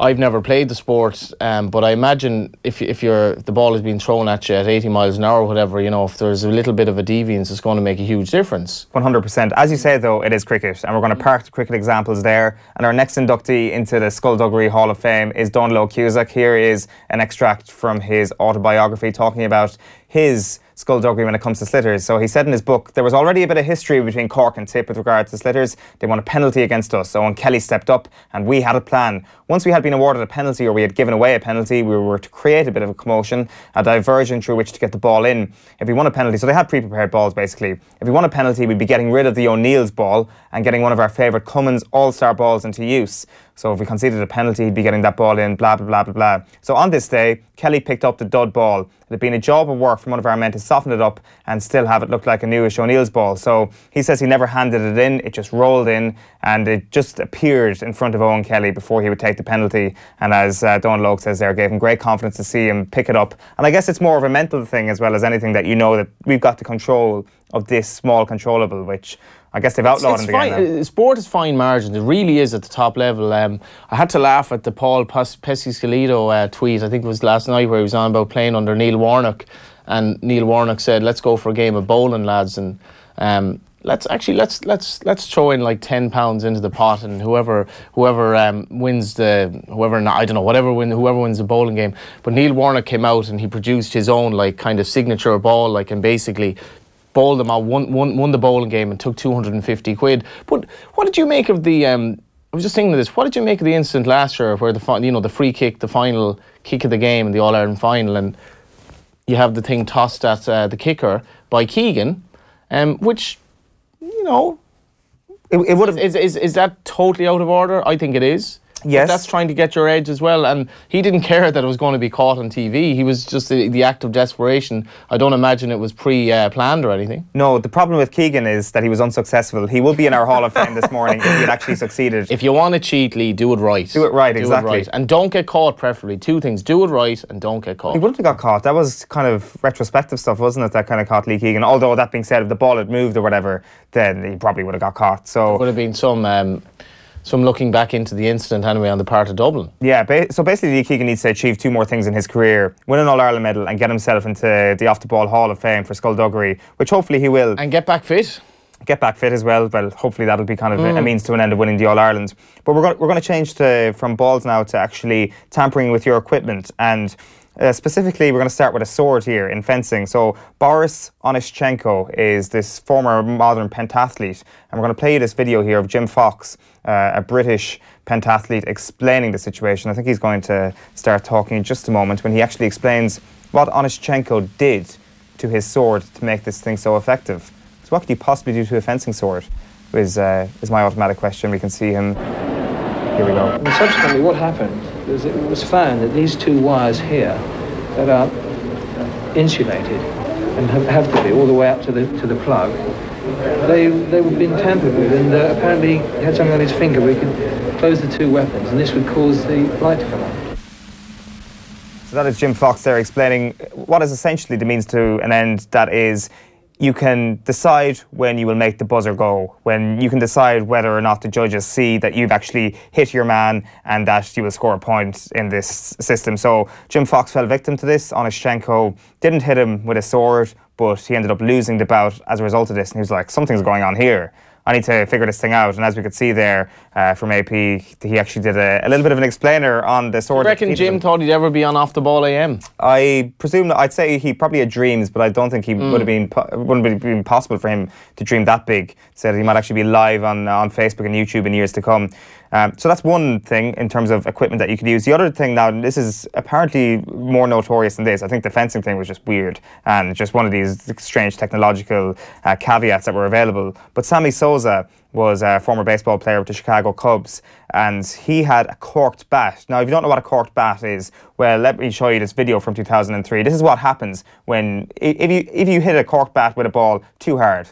I've never played the sport, but I imagine if the ball is being thrown at you at 80 miles an hour or whatever, you know, if there's a little bit of a deviance, it's going to make a huge difference. 100%. As you say, though, it is cricket, and we're going to park the cricket examples there. And our next inductee into the Skullduggery Hall of Fame is Donal Cusack. Here is an extract from his autobiography talking about his skullduggery when it comes to slitters. So he said in his book, there was already a bit of history between Cork and Tip with regard to slitters. They won a penalty against us. So when Kelly stepped up and we had a plan. Once we had been awarded a penalty, or we had given away a penalty, we were to create a bit of a commotion, a diversion through which to get the ball in. If we won a penalty, so they had pre-prepared balls basically. If we won a penalty, we'd be getting rid of the O'Neill's ball and getting one of our favourite Cummins All-Star balls into use. So if we conceded a penalty, he'd be getting that ball in, blah, blah, blah, blah, blah. So on this day, Kelly picked up the dud ball. It had been a job of work from one of our men to soften it up and still have it look like a newish O'Neill's ball. So he says he never handed it in, it just rolled in, and it just appeared in front of Owen Kelly before he would take the penalty. And as Donal Logue says there, gave him great confidence to see him pick it up. And I guess it's more of a mental thing as well as anything, that you know that we've got the control of this small controllable, which I guess they've outlawed in the game now. Sport is fine margins. It really is at the top level. I had to laugh at the Paul Pesciscalito tweet, I think it was last night, where he was on about playing under Neil Warnock, and Neil Warnock said, "Let's go for a game of bowling, lads, and let's throw in like £10 into the pot, and whoever wins whoever wins the bowling game." But Neil Warnock came out and he produced his own like kind of signature ball, like, and basically bowled them out, won the bowling game and took 250 quid. But what did you make of the? I was just thinking of this. What did you make of the incident last year where the free kick, the final kick of the game in the All Ireland final, and you have the thing tossed at the kicker by Keegan, which, you know, it would have. Is that totally out of order? I think it is. Yes. But that's trying to get your edge as well, and he didn't care that it was going to be caught on TV. He was just the act of desperation. I don't imagine it was pre-planned or anything. No, the problem with Keegan is that he was unsuccessful. He will be in our Hall of Fame this morning if he had actually succeeded. If you want to cheat, Lee, do it right. Do it right, exactly. Do it right. And don't get caught, preferably. Two things. Do it right and don't get caught. He wouldn't have got caught. That was kind of retrospective stuff, wasn't it, that kind of caught Lee Keegan? Although, that being said, if the ball had moved or whatever, then he probably would have got caught. So there would have been some looking back into the incident anyway on the part of Dublin. Yeah, so basically Lee Keegan needs to achieve two more things in his career: win an All-Ireland medal and get himself into the Off-the-Ball Hall of Fame for Skullduggery, which hopefully he will. And get back fit. get back fit as well. Well, hopefully that'll be kind of a means to an end of winning the All-Ireland. But we're going to change from balls now to actually tampering with your equipment. And specifically, we're going to start with a sword here in fencing. So Boris Onyshchenko is this former modern pentathlete. And we're going to play you this video here of Jim Fox, a British pentathlete, explaining the situation. I think he's going to start talking in just a moment when he actually explains what Onyshchenko did to his sword to make this thing so effective. So what could you possibly do to a fencing sword is my automatic question. We can see him. Here we go. And subsequently what happened was it was found that these two wires here that are insulated and have to be all the way up to the plug, they were being tampered with, and apparently he had something on his finger where he could close the two weapons, and this would cause the light to come on. So that is Jim Fox there explaining what is essentially the means to an end. That is, you can decide when you will make the buzzer go, when you can decide whether or not the judges see that you've actually hit your man and that you will score a point in this system. So Jim Fox fell victim to this. Onyshchenko didn't hit him with a sword, but he ended up losing the bout as a result of this. And he was like, something's going on here. I need to figure this thing out. And as we could see there from AP, he actually did a little bit of an explainer on the sword. I reckon Jim thought he'd ever be on Off the Ball AM. I presume, I'd say he probably had dreams, but I don't think he wouldn't have been possible for him to dream that big. Said he might actually be live on Facebook and YouTube in years to come. So that's one thing in terms of equipment that you could use. The other thing now, this is apparently more notorious than this. I think the fencing thing was just weird and just one of these strange technological caveats that were available. But Sammy Sosa was a former baseball player with the Chicago Cubs, and he had a corked bat. Now, if you don't know what a corked bat is, well, let me show you this video from 2003. This is what happens when if you hit a corked bat with a ball too hard.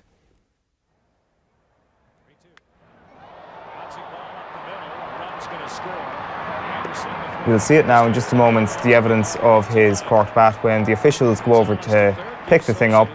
We'll see it now in just a moment, the evidence of his corked bat when the officials go over to pick the thing up.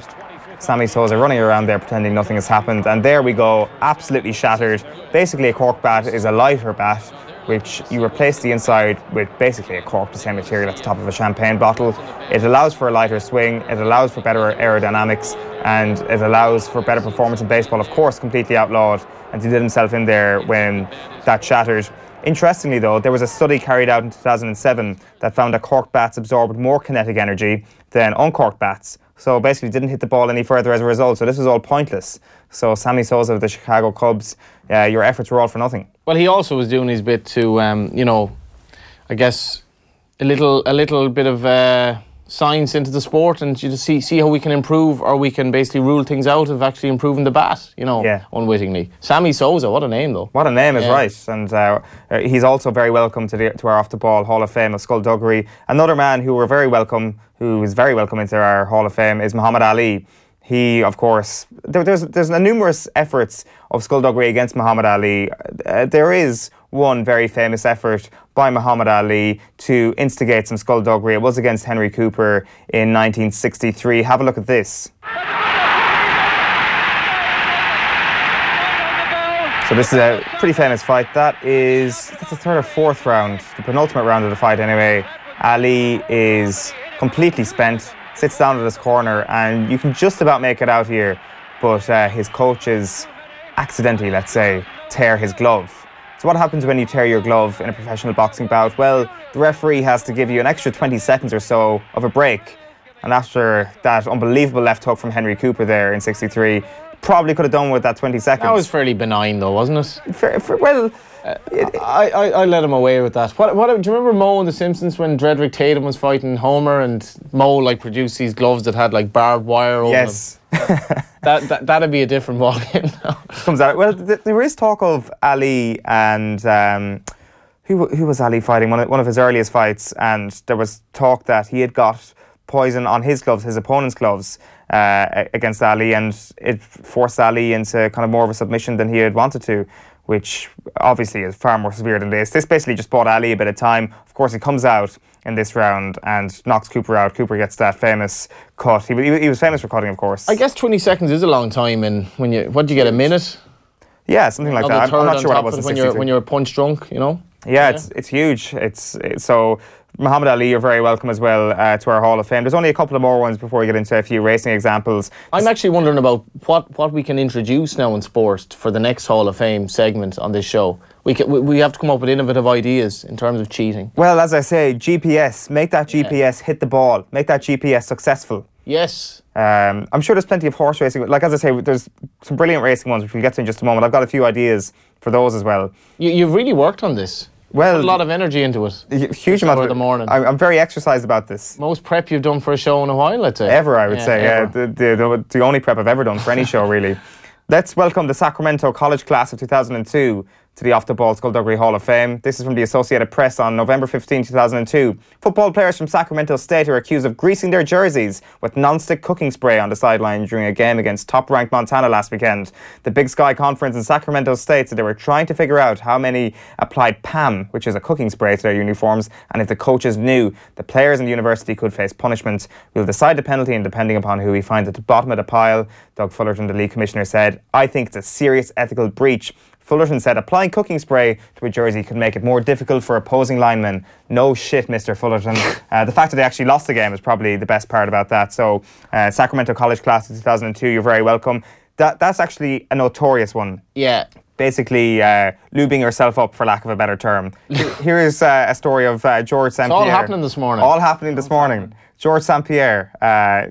Sammy Sosa running around there pretending nothing has happened, and there we go, absolutely shattered. Basically a cork bat is a lighter bat which you replace the inside with basically a cork, the same material at the top of a champagne bottle. It allows for a lighter swing, it allows for better aerodynamics, and it allows for better performance in baseball. Of course, completely outlawed, and he did himself in there when that shattered. Interestingly though, there was a study carried out in 2007 that found that cork bats absorbed more kinetic energy than uncorked bats. So basically didn't hit the ball any further as a result. So this was all pointless. So Sammy Sosa of the Chicago Cubs, your efforts were all for nothing. Well, he also was doing his bit to, you know, I guess a little bit of science into the sport, and you just see how we can improve, or we can basically rule things out of actually improving the bat, you know, unwittingly. Sammy Sosa, what a name though. What a name is right. And he's also very welcome to our Off the Ball Hall of Fame of Skullduggery. Another man who is very welcome into our Hall of Fame is Muhammad Ali. He, of course, there's numerous efforts of Skullduggery against Muhammad Ali. There is one very famous effort by Muhammad Ali to instigate some skullduggery. It was against Henry Cooper in 1963. Have a look at this. So this is a pretty famous fight. That's the third or fourth round, the penultimate round of the fight anyway. Ali is completely spent, sits down at his corner, and you can just about make it out here, but his coaches accidentally, let's say, tear his glove. So what happens when you tear your glove in a professional boxing bout? Well, the referee has to give you an extra 20 seconds or so of a break. And after that unbelievable left hook from Henry Cooper there in '63, probably could have done with that 20 seconds. That was fairly benign though, wasn't it? Well, I let him away with that. What do you remember Moe in The Simpsons when Dredrick Tatum was fighting Homer, and Moe like produced these gloves that had like barbed wire over them? Yes. That'd be a different ballgame now. Comes out. Well, there is talk of Ali and who was Ali fighting? One of his earliest fights, and there was talk that he had got poison on his gloves, his opponent's gloves, against Ali, and it forced Ali into kind of more of a submission than he had wanted to, which obviously is far more severe than this. This basically just bought Ali a bit of time. Of course, he comes out in this round and knocks Cooper out. Cooper gets that famous cut. He was famous for cutting, of course. I guess 20 seconds is a long time, and what do you get, a minute? Yeah, something like that. I'm not sure what it was in '63. When you're punch drunk, you know. Yeah, it's huge. So Muhammad Ali, you're very welcome as well to our Hall of Fame. There's only a couple of more ones before we get into a few racing examples. I'm actually wondering about what we can introduce now in sport for the next Hall of Fame segment on this show. We have to come up with innovative ideas in terms of cheating. Well, as I say, GPS. Make that GPS hit the ball. Make that GPS successful. Yes. I'm sure there's plenty of horse racing. Like, as I say, there's some brilliant racing ones, which we'll get to in just a moment. I've got a few ideas for those as well. You've really worked on this. Well, put a lot of energy into it. Huge amount of the morning. I'm very exercised about this. Most prep you've done for a show in a while, I'd say. Ever, I would say. The only prep I've ever done for any show, really. Let's welcome the Sacramento College class of 2002 to the Off the Ball Skullduggery Hall of Fame. This is from the Associated Press on November 15, 2002. Football players from Sacramento State are accused of greasing their jerseys with non-stick cooking spray on the sideline during a game against top-ranked Montana last weekend. The Big Sky Conference in Sacramento State said they were trying to figure out how many applied PAM, which is a cooking spray, to their uniforms, and if the coaches knew the players in the university could face punishment. We'll decide the penalty, and depending upon who we find at the bottom of the pile, Doug Fullerton, the league commissioner, said, "I think it's a serious ethical breach." Fullerton said applying cooking spray to a jersey could make it more difficult for opposing linemen. No shit, Mr. Fullerton. The fact that they actually lost the game is probably the best part about that. So, Sacramento College class of 2002, you're very welcome. That's actually a notorious one. Yeah. Basically, lubing yourself up, for lack of a better term. Here is a story of George St. Pierre. It's all happening this morning. All happening this morning. George St. Pierre,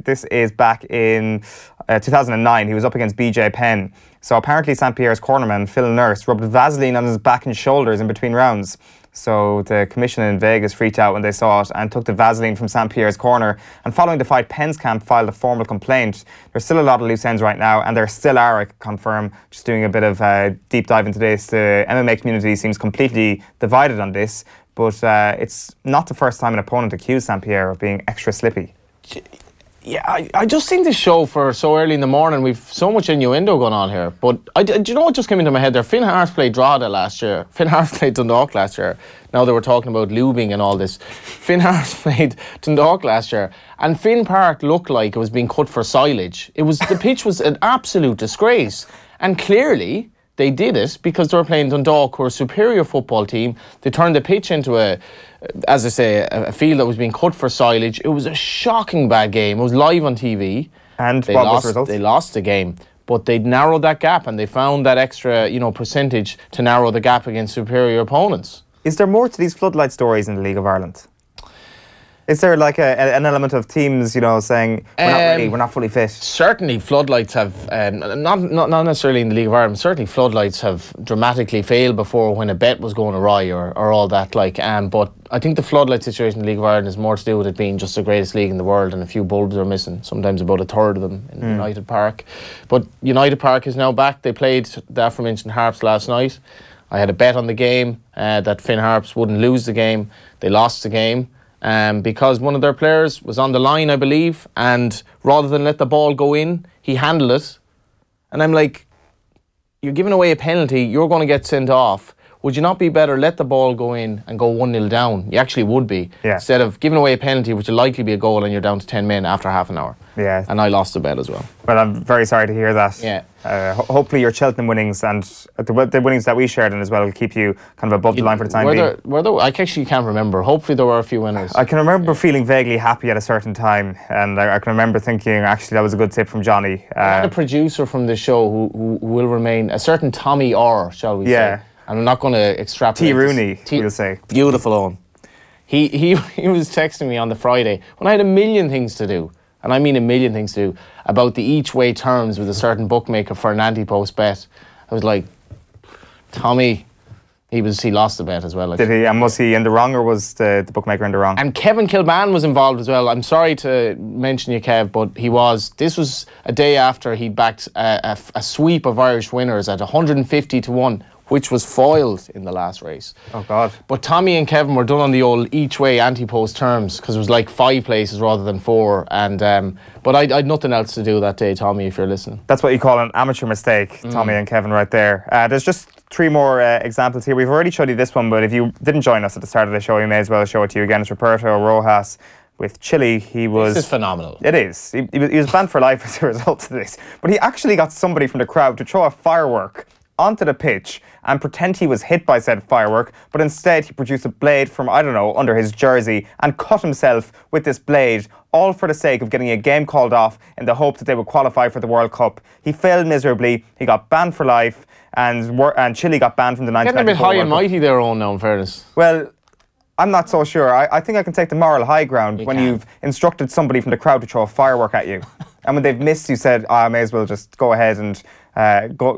this is back in 2009. He was up against BJ Penn. So apparently St. Pierre's cornerman, Phil Nurse, rubbed Vaseline on his back and shoulders in between rounds. So the commission in Vegas freaked out when they saw it and took the Vaseline from St. Pierre's corner. And following the fight, Penn's camp filed a formal complaint. There's still a lot of loose ends right now, and there still are, I can confirm. Just doing a bit of deep dive into this. The MMA community seems completely divided on this, but it's not the first time an opponent accused St. Pierre of being extra slippy. Yeah, I just think this show for so early in the morning, we've so much innuendo going on here. But do you know what just came into my head there? Finn Harps played Drogheda last year. Finn Harps played Dundalk last year. Now they were talking about lubing and all this. Finn Harps played Dundalk last year. And Finn Park looked like it was being cut for silage. The pitch was an absolute disgrace. And clearly they did it because they were playing Dundalk, who are a superior football team. They turned the pitch into as I say, a field that was being cut for silage. It was a shocking bad game. It was live on TV. And what was the result? They lost the game. But they'd narrowed that gap, and they found that extra, percentage to narrow the gap against superior opponents. Is there more to these floodlight stories in the League of Ireland? Is there like an element of teams, saying we're not fully fit? Certainly, floodlights have not necessarily in the League of Ireland. Certainly, floodlights have dramatically failed before when a bet was going awry or all that. But I think the floodlight situation in the League of Ireland is more to do with it being just the greatest league in the world, and a few bulbs are missing. Sometimes about a third of them in United Park. But United Park is now back. They played the aforementioned Harps last night. I had a bet on the game that Finn Harps wouldn't lose the game. They lost the game. Because one of their players was on the line, I believe, and rather than let the ball go in, he handled it. And I'm like, you're giving away a penalty, you're going to get sent off. Would you not be better let the ball go in and go 1-0 down? You actually would be. Yeah. Instead of giving away a penalty, which will likely be a goal, and you're down to 10 men after half an hour. Yeah. And I lost the bet as well. Well, I'm very sorry to hear that. Yeah. Hopefully your Cheltenham winnings and the winnings that we shared in as well will keep you kind of above the line for the time being. I actually can't remember. Hopefully there were a few winners. I can remember feeling vaguely happy at a certain time, and I can remember thinking, actually, that was a good tip from Johnny. I had a producer from the show who will remain, a certain Tommy Orr, shall we say. And I'm not going to extrapolate. T. Rooney, we'll say. Beautiful Owen. He was texting me on the Friday when I had a million things to do, and I mean a million things to do, about the each way terms with a certain bookmaker for an anti-post bet. I was like, Tommy, he lost the bet as well. Did he? And was he in the wrong, or was the bookmaker in the wrong? And Kevin Kilban was involved as well. I'm sorry to mention you, Kev, but he was. This was a day after he backed a sweep of Irish winners at 150-1. Which was foiled in the last race. Oh, God. But Tommy and Kevin were done on the old each-way anti-post terms, because it was like 5 places rather than 4. And but I had nothing else to do that day, Tommy, if you're listening. That's what you call an amateur mistake, Tommy and Kevin right there. There's just 3 more examples here. We've already showed you this one, but if you didn't join us at the start of the show, you may as well show it to you again. It's Roberto Rojas with Chile. This is phenomenal. It is. He was banned for life as a result of this. But he actually got somebody from the crowd to throw a firework onto the pitch and pretend he was hit by said firework, but instead he produced a blade from, I don't know, under his jersey and cut himself with this blade, all for the sake of getting a game called off in the hope that they would qualify for the World Cup. He failed miserably, he got banned for life, and Chile got banned from the 1994 Getting a bit high and World Cup. mighty there, Owen, now, in fairness. Well, I'm not so sure. I think I can take the moral high ground when you've instructed somebody from the crowd to throw a firework at you. And when they've missed, you said, I may as well just go ahead and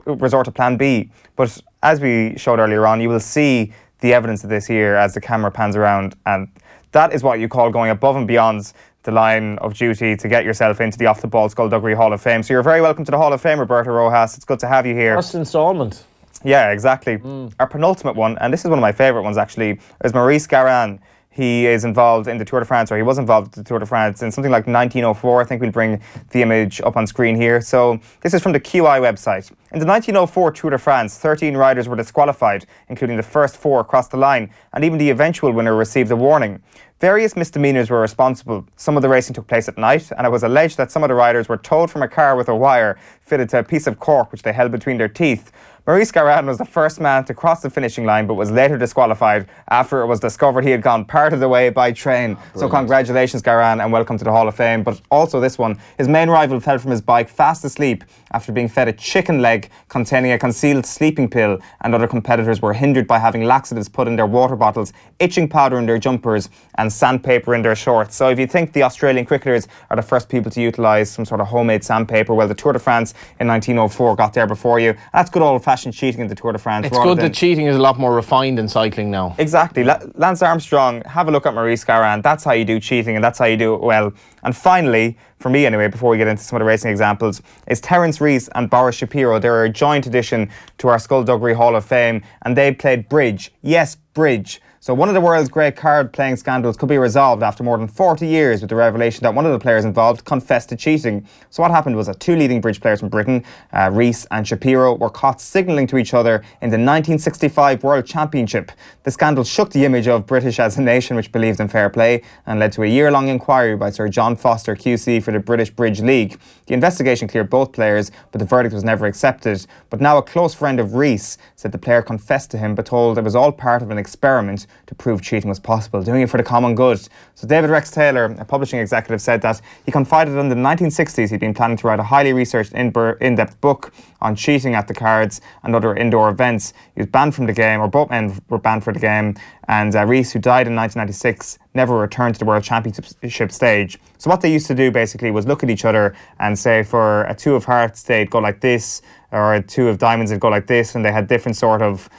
resort to plan B. But as we showed earlier on, you will see the evidence of this here as the camera pans around. And that is what you call going above and beyond the line of duty to get yourself into the off-the-ball Skullduggery Hall of Fame. So you're very welcome to the Hall of Fame, Roberto Rojas. It's good to have you here. First instalment. Yeah, exactly. Our penultimate one, and this is one of my favourite ones actually, is Maurice Garran. He is involved in the Tour de France, or he was involved in the Tour de France in something like 1904. I think we'll bring the image up on screen here. So this is from the QI website. In the 1904 Tour de France, 13 riders were disqualified, including the first 4 across the line, and even the eventual winner received a warning. Various misdemeanours were responsible. Some of the racing took place at night, and it was alleged that some of the riders were towed from a car with a wire fitted to a piece of cork which they held between their teeth. Maurice Garran was the first man to cross the finishing line, but was later disqualified after it was discovered he had gone part of the way by train. Brilliant. So congratulations, Garran, and welcome to the Hall of Fame. But also this one, his main rival fell from his bike fast asleep after being fed a chicken leg containing a concealed sleeping pill, and other competitors were hindered by having laxatives put in their water bottles, itching powder in their jumpers, and sandpaper in their shorts. So if you think the Australian cricketers are the first people to utilise some sort of homemade sandpaper, well, the Tour de France in 1904 got there before you. That's good old-fashioned cheating in the Tour de France. It's good that cheating is a lot more refined in cycling now. Exactly. Lance Armstrong, have a look at Maurice Garran. That's how you do cheating, and that's how you do it well. And finally, for me anyway, before we get into some of the racing examples, is Terence Rees and Boris Shapiro. They're a joint addition to our Skullduggery Hall of Fame, and they played bridge. Yes, bridge. So one of the world's great card-playing scandals could be resolved after more than 40 years with the revelation that one of the players involved confessed to cheating. So what happened was that 2 leading bridge players from Britain, Rees and Shapiro, were caught signalling to each other in the 1965 World Championship. The scandal shook the image of British as a nation which believes in fair play and led to a year-long inquiry by Sir John Foster QC for the British Bridge League. The investigation cleared both players, but the verdict was never accepted. But now a close friend of Rees said the player confessed to him, but told it was all part of an experiment to prove cheating was possible, doing it for the common good. So David Rex Taylor, a publishing executive, said that he confided in the 1960s he'd been planning to write a highly researched, in-depth book on cheating at the cards and other indoor events. He was banned from the game, or both men were banned for the game, and Rees, who died in 1996, never returned to the World Championship stage. So what they used to do basically was look at each other and say for a 2 of hearts they'd go like this, or a 2 of diamonds they'd go like this, and they had different sort of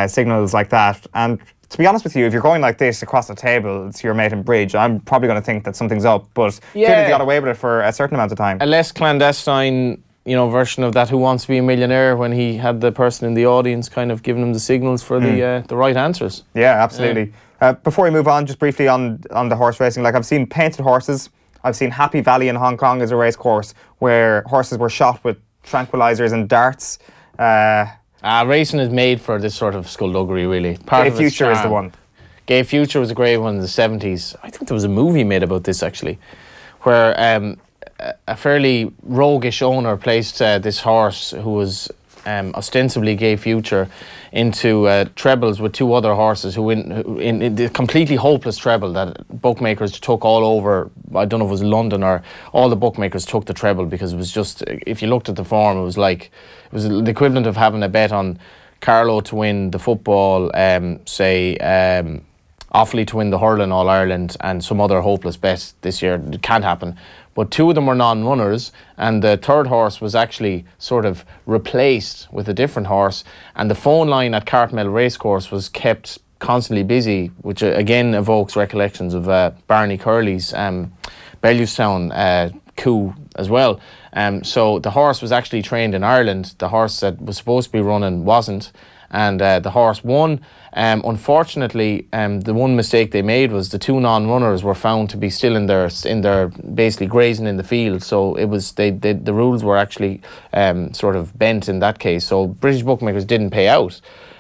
signals like that. And to be honest with you, if you're going like this across the table to your mate in bridge, I'm probably going to think that something's up, but clearly they got away with it for a certain amount of time. A less clandestine, version of that Who Wants to Be a Millionaire, when he had the person in the audience kind of giving him the signals for the right answers. Yeah, absolutely. Before we move on, just briefly on the horse racing, like I've seen painted horses. I've seen Happy Valley in Hong Kong as a race course where horses were shot with tranquilizers and darts. Racing is made for this sort of skullduggery, really. Gay Future is the one. Gay Future was a great one in the 70s. I think there was a movie made about this, actually, where a fairly roguish owner placed this horse who was ostensibly Gay Future into trebles with 2 other horses who in the completely hopeless treble that bookmakers took all over. I don't know if it was London, or all the bookmakers took the treble because it was just, if you looked at the form, it was the equivalent of having a bet on Carlow to win the football, Offaly to win the hurling All-Ireland, and some other hopeless bet this year. It can't happen. But 2 of them were non-runners, and the third horse was actually sort of replaced with a different horse, and the phone line at Cartmel Racecourse was kept constantly busy, which again evokes recollections of Barney Curley's Bellewstown coup as well. So the horse was actually trained in Ireland. The horse that was supposed to be running wasn't, and the horse won. Unfortunately, the one mistake they made was the 2 non-runners were found to be still in their basically grazing in the field. So it was the rules were actually sort of bent in that case. So British bookmakers didn't pay out.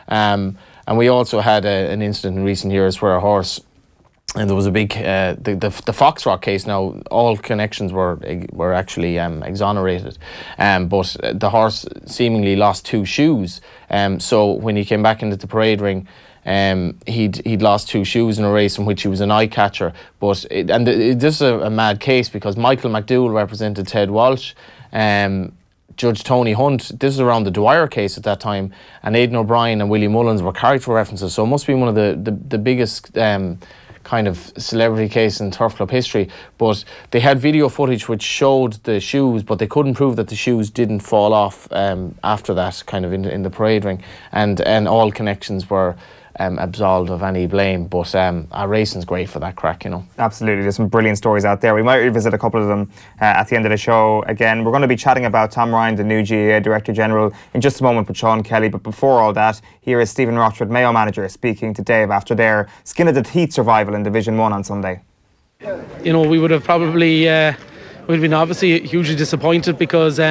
And we also had an incident in recent years where a horse And there was a big the Foxrock case. Now all connections were actually exonerated, but the horse seemingly lost 2 shoes. So when he came back into the parade ring, he'd lost 2 shoes in a race in which he was an eye catcher. But this is a mad case because Michael McDougall represented Ted Walsh. Judge Tony Hunt, this is around the Dwyer case at that time, and Aidan O'Brien and Willie Mullins were character references, so it must be one of the biggest kind of celebrity case in turf club history. But they had video footage which showed the shoes, but they couldn't prove that the shoes didn't fall off after that, kind of in the parade ring, and all connections were absolved of any blame. But our racing's great for that crack, you know. Absolutely, there's some brilliant stories out there. We might revisit a couple of them at the end of the show. Again, we're going to be chatting about Tom Ryan, the new GAA Director General, in just a moment with Seán Kelly. But before all that, here is Stephen Rochford, Mayo manager, speaking to Dave after their skin of the teeth survival in Division 1 on Sunday. You know, we would have probably we've been obviously hugely disappointed because you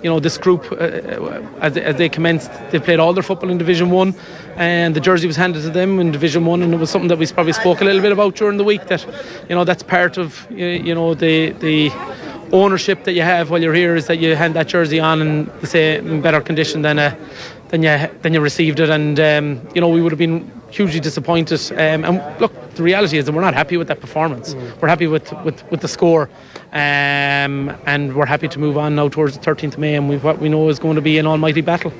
know, this group as they commenced, they played all their football in Division 1 and the jersey was handed to them in Division 1, and it was something that we probably spoke a little bit about during the week, that, you know, that's part of, you know, the ownership that you have while you're here, is that you hand that jersey on and they say in better condition than you received it. And you know, we would have been hugely disappointed, and look, the reality is that we're not happy with that performance. We're happy with the score, and we're happy to move on now towards the 13th of May, and what we know is going to be an almighty battle.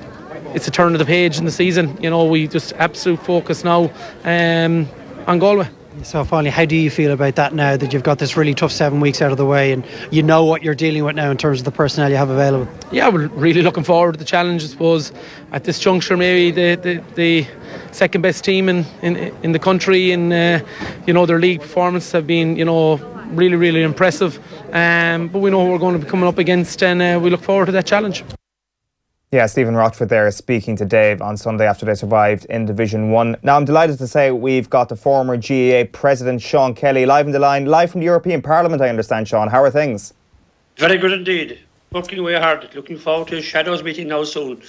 It's a turn of the page in the season. You know, we just absolute focus now on Galway. So finally, how do you feel about that now that you've got this really tough 7 weeks out of the way and you know what you're dealing with now in terms of the personnel you have available? Yeah, we're really looking forward to the challenge. I suppose at this juncture, maybe the second best team in the country, and you know, their league performance have been, you know, really impressive. But we know who we're going to be coming up against, and we look forward to that challenge. Yeah, Stephen Rochford there speaking to Dave on Sunday after they survived in Division 1. Now, I'm delighted to say we've got the former GAA President, Seán Kelly, live in the line, live from the European Parliament, I understand, Seán. How are things? Very good indeed. Working away hard. Looking forward to Shadows meeting now soon.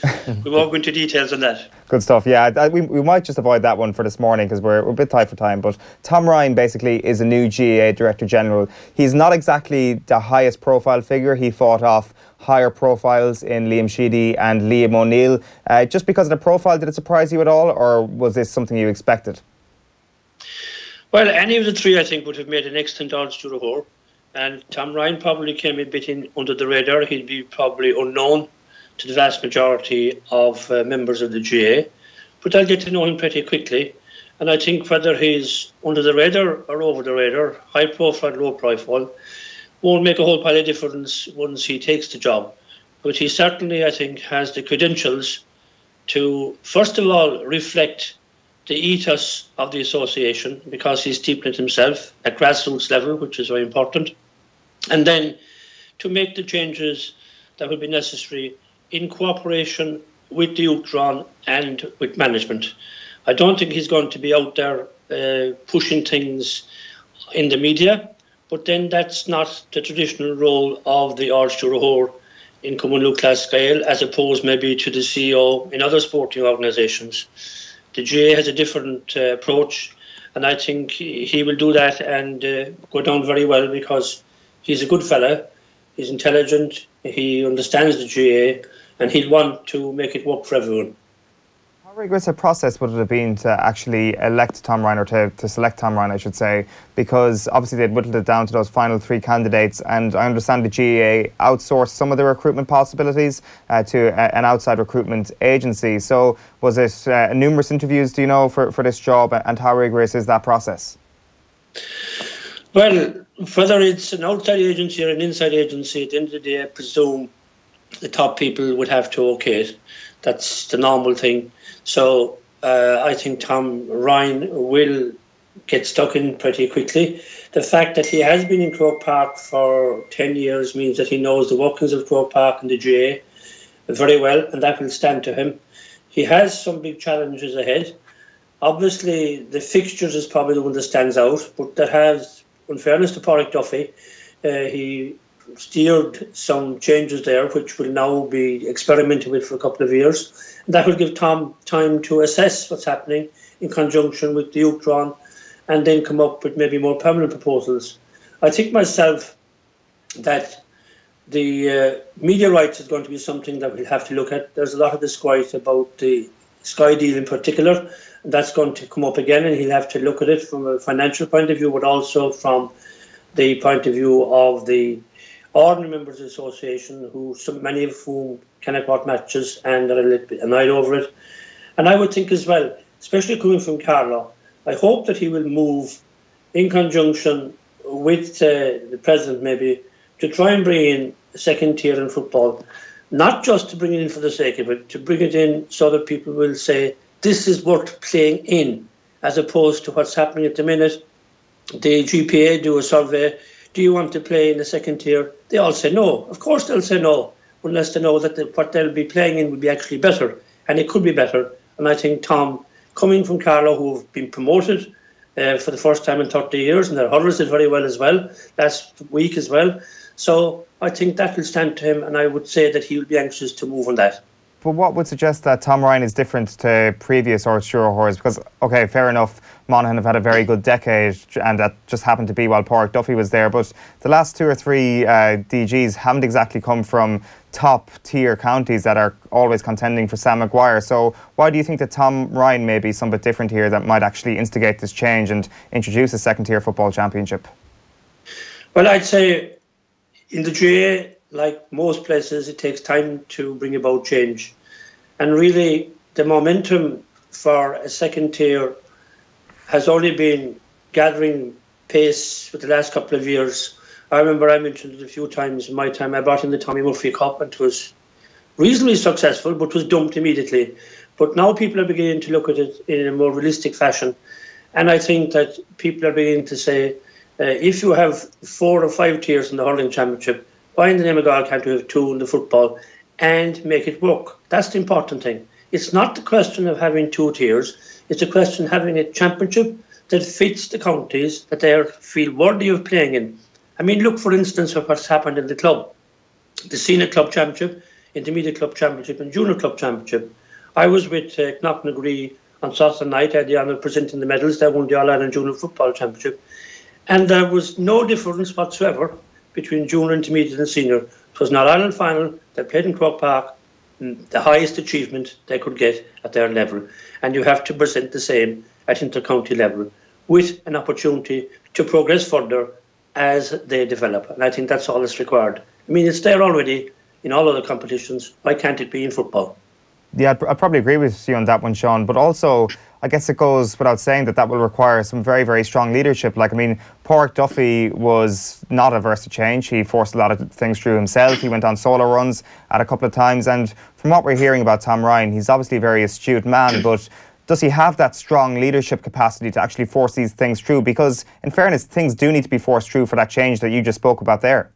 We won't go into details on that. Good stuff, yeah. We might just avoid that one for this morning because we're a bit tight for time. But Tom Ryan basically is a new GAA Director General. He's not exactly the highest profile figure. He fought off higher profiles in Liam Sheedy and Liam O'Neill. Just because of the profile, did it surprise you at all, or was this something you expected? Well, any of the three, I think, would have made an excellent Ards to Lahore. And Tom Ryan probably came a bit in under the radar. He'd be probably unknown to the vast majority of members of the GAA. But I'll get to know him pretty quickly. And I think whether he's under the radar or over the radar, high profile, low profile, won't make a whole pile of difference once he takes the job. But he certainly, I think, has the credentials to, first of all, reflect the ethos of the association, because he's steeped in it himself at grassroots level, which is very important. And then to make the changes that will be necessary in cooperation with the Uachtaráin and with management. I don't think he's going to be out there pushing things in the media, but then that's not the traditional role of the Ards to Lahore in Cumulú Class Gael, as opposed maybe to the CEO in other sporting organisations. The GAA has a different approach, and I think he will do that and go down very well, because he's a good fella, he's intelligent, he understands the GAA, and he'll want to make it work for everyone. How rigorous a process would it have been to actually elect Tom Ryan, or to select Tom Ryan, I should say, because obviously they'd whittled it down to those final 3 candidates, and I understand the GAA outsourced some of the recruitment possibilities to an outside recruitment agency. So was it numerous interviews, do you know, for this job, and how rigorous is that process? Well, whether it's an outside agency or an inside agency, at the end of the day, I presume the top people would have to okay it. That's the normal thing. So I think Tom Ryan will get stuck in pretty quickly. The fact that he has been in Croke Park for 10 years means that he knows the workings of Croke Park and the GAA very well, and that will stand to him. He has some big challenges ahead. Obviously, the fixtures is probably the one that stands out, but that has, in fairness to Pádraig Duffy, he steered some changes there, which will now be experimented with for a couple of years. And that will give Tom time to assess what's happening in conjunction with the Uachtaráin and then come up with maybe more permanent proposals. I think myself that the media rights is going to be something that we'll have to look at. There's a lot of disquiet about the Sky deal in particular, and that's going to come up again, and he'll have to look at it from a financial point of view, but also from the point of view of the Ordinary Members Association, many of whom cannot watch matches and are a little bit annoyed over it. And I would think as well, especially coming from Carlo, I hope that he will move in conjunction with the President maybe to try and bring in a second tier in football, not just to bring it in for the sake of it, to bring it in so that people will say this is worth playing in, as opposed to what's happening at the minute. The GPA do a survey, do you want to play in the second tier? They all say no. Of course they'll say no, unless they know that what they'll be playing in will be actually better, and it could be better. And I think Tom, coming from Carlo, who have been promoted for the first time in 30 years, and their hurlers did very well as well last week as well. So I think that will stand to him, and I would say that he will be anxious to move on that. But what would suggest that Tom Ryan is different to previous Orchura Horse? Because, okay, fair enough, Monaghan have had a very good decade, and that just happened to be while Pádraig Duffy was there. But the last 2 or 3 DGs haven't exactly come from top-tier counties that are always contending for Sam Maguire. So why do you think that Tom Ryan may be somewhat different here that might actually instigate this change and introduce a second-tier football championship? Well, I'd say in the GAA, like most places, it takes time to bring about change. And really, the momentum for a second tier has only been gathering pace for the last couple of years. I remember I mentioned it a few times in my time. I brought in the Tommy Murphy Cup, and it was reasonably successful, but was dumped immediately. But now people are beginning to look at it in a more realistic fashion. And I think that people are beginning to say, if you have 4 or 5 tiers in the hurling championship, why in the name of God can't you have 2 in the football and make it work? That's the important thing. It's not the question of having 2 tiers. It's a question of having a championship that fits the counties that they feel worthy of playing in. I mean, look, for instance, at what's happened in the club. The Senior Club Championship, Intermediate Club Championship and Junior Club Championship. I was with Knocknagree on Saturday night. I had the honour of presenting the medals. They won the All-Ireland Junior Football Championship. And there was no difference whatsoever between junior, intermediate and senior. It was an All-Ireland final. They played in Croke Park, the highest achievement they could get at their level. And you have to present the same at inter-county level with an opportunity to progress further as they develop. And I think that's all that's required. I mean, it's there already in all other competitions. Why can't it be in football? Yeah, I probably agree with you on that one, Seán. But also, I guess it goes without saying that will require some very, very strong leadership. Like, I mean, Pádraig Duffy was not averse to change. He forced a lot of things through himself. He went on solo runs at a couple of times. And from what we're hearing about Tom Ryan, he's obviously a very astute man. But does he have that strong leadership capacity to actually force these things through? Because, in fairness, things do need to be forced through for that change that you just spoke about there.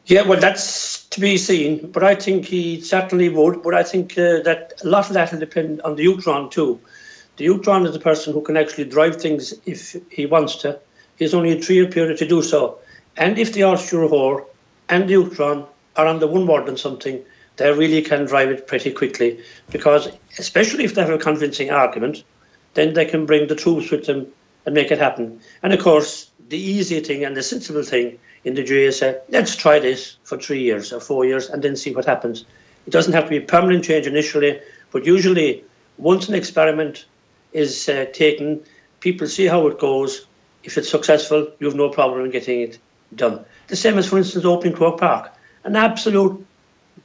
Yeah, well, that's to be seen, but I think he certainly would. But I think that a lot of that will depend on the Utron too. The Utron is the person who can actually drive things if he wants to. He has only a 3-year period to do so. And if the Orchura and the Utron are on the one word on something, they really can drive it pretty quickly. Because especially if they have a convincing argument, then they can bring the troops with them and make it happen. And of course, the easy thing and the sensible thing in the GAA say, let's try this for 3 years or 4 years and then see what happens. It doesn't have to be a permanent change initially, but usually once an experiment is taken, people see how it goes. If it's successful, you have no problem in getting it done. The same as, for instance, opening Croke Park. An absolute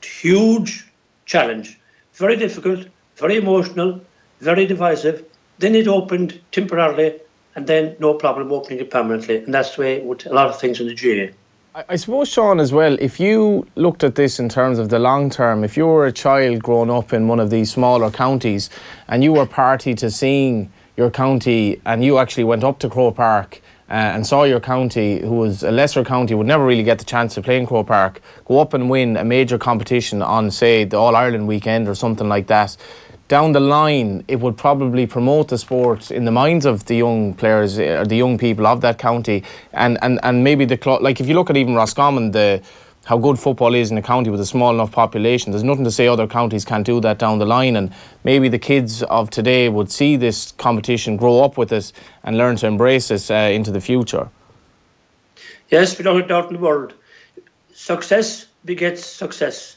huge challenge. Very difficult, very emotional, very divisive. Then it opened temporarily, and then no problem opening it permanently. And that's the way with a lot of things in the GAA. I suppose, Seán, as well, if you looked at this in terms of the long term, if you were a child growing up in one of these smaller counties and you were party to seeing your county and you actually went up to Croke Park and saw your county, who was a lesser county, would never really get the chance to play in Croke Park, go up and win a major competition on, say, the All-Ireland weekend or something like that, down the line, it would probably promote the sport in the minds of the young players, or the young people of that county, and maybe the club. Like if you look at even Roscommon, the how good football is in a county with a small enough population. There's nothing to say other counties can't do that down the line, and maybe the kids of today would see this competition, grow up with it and learn to embrace it into the future. Yes, without a doubt in the world. Success begets success.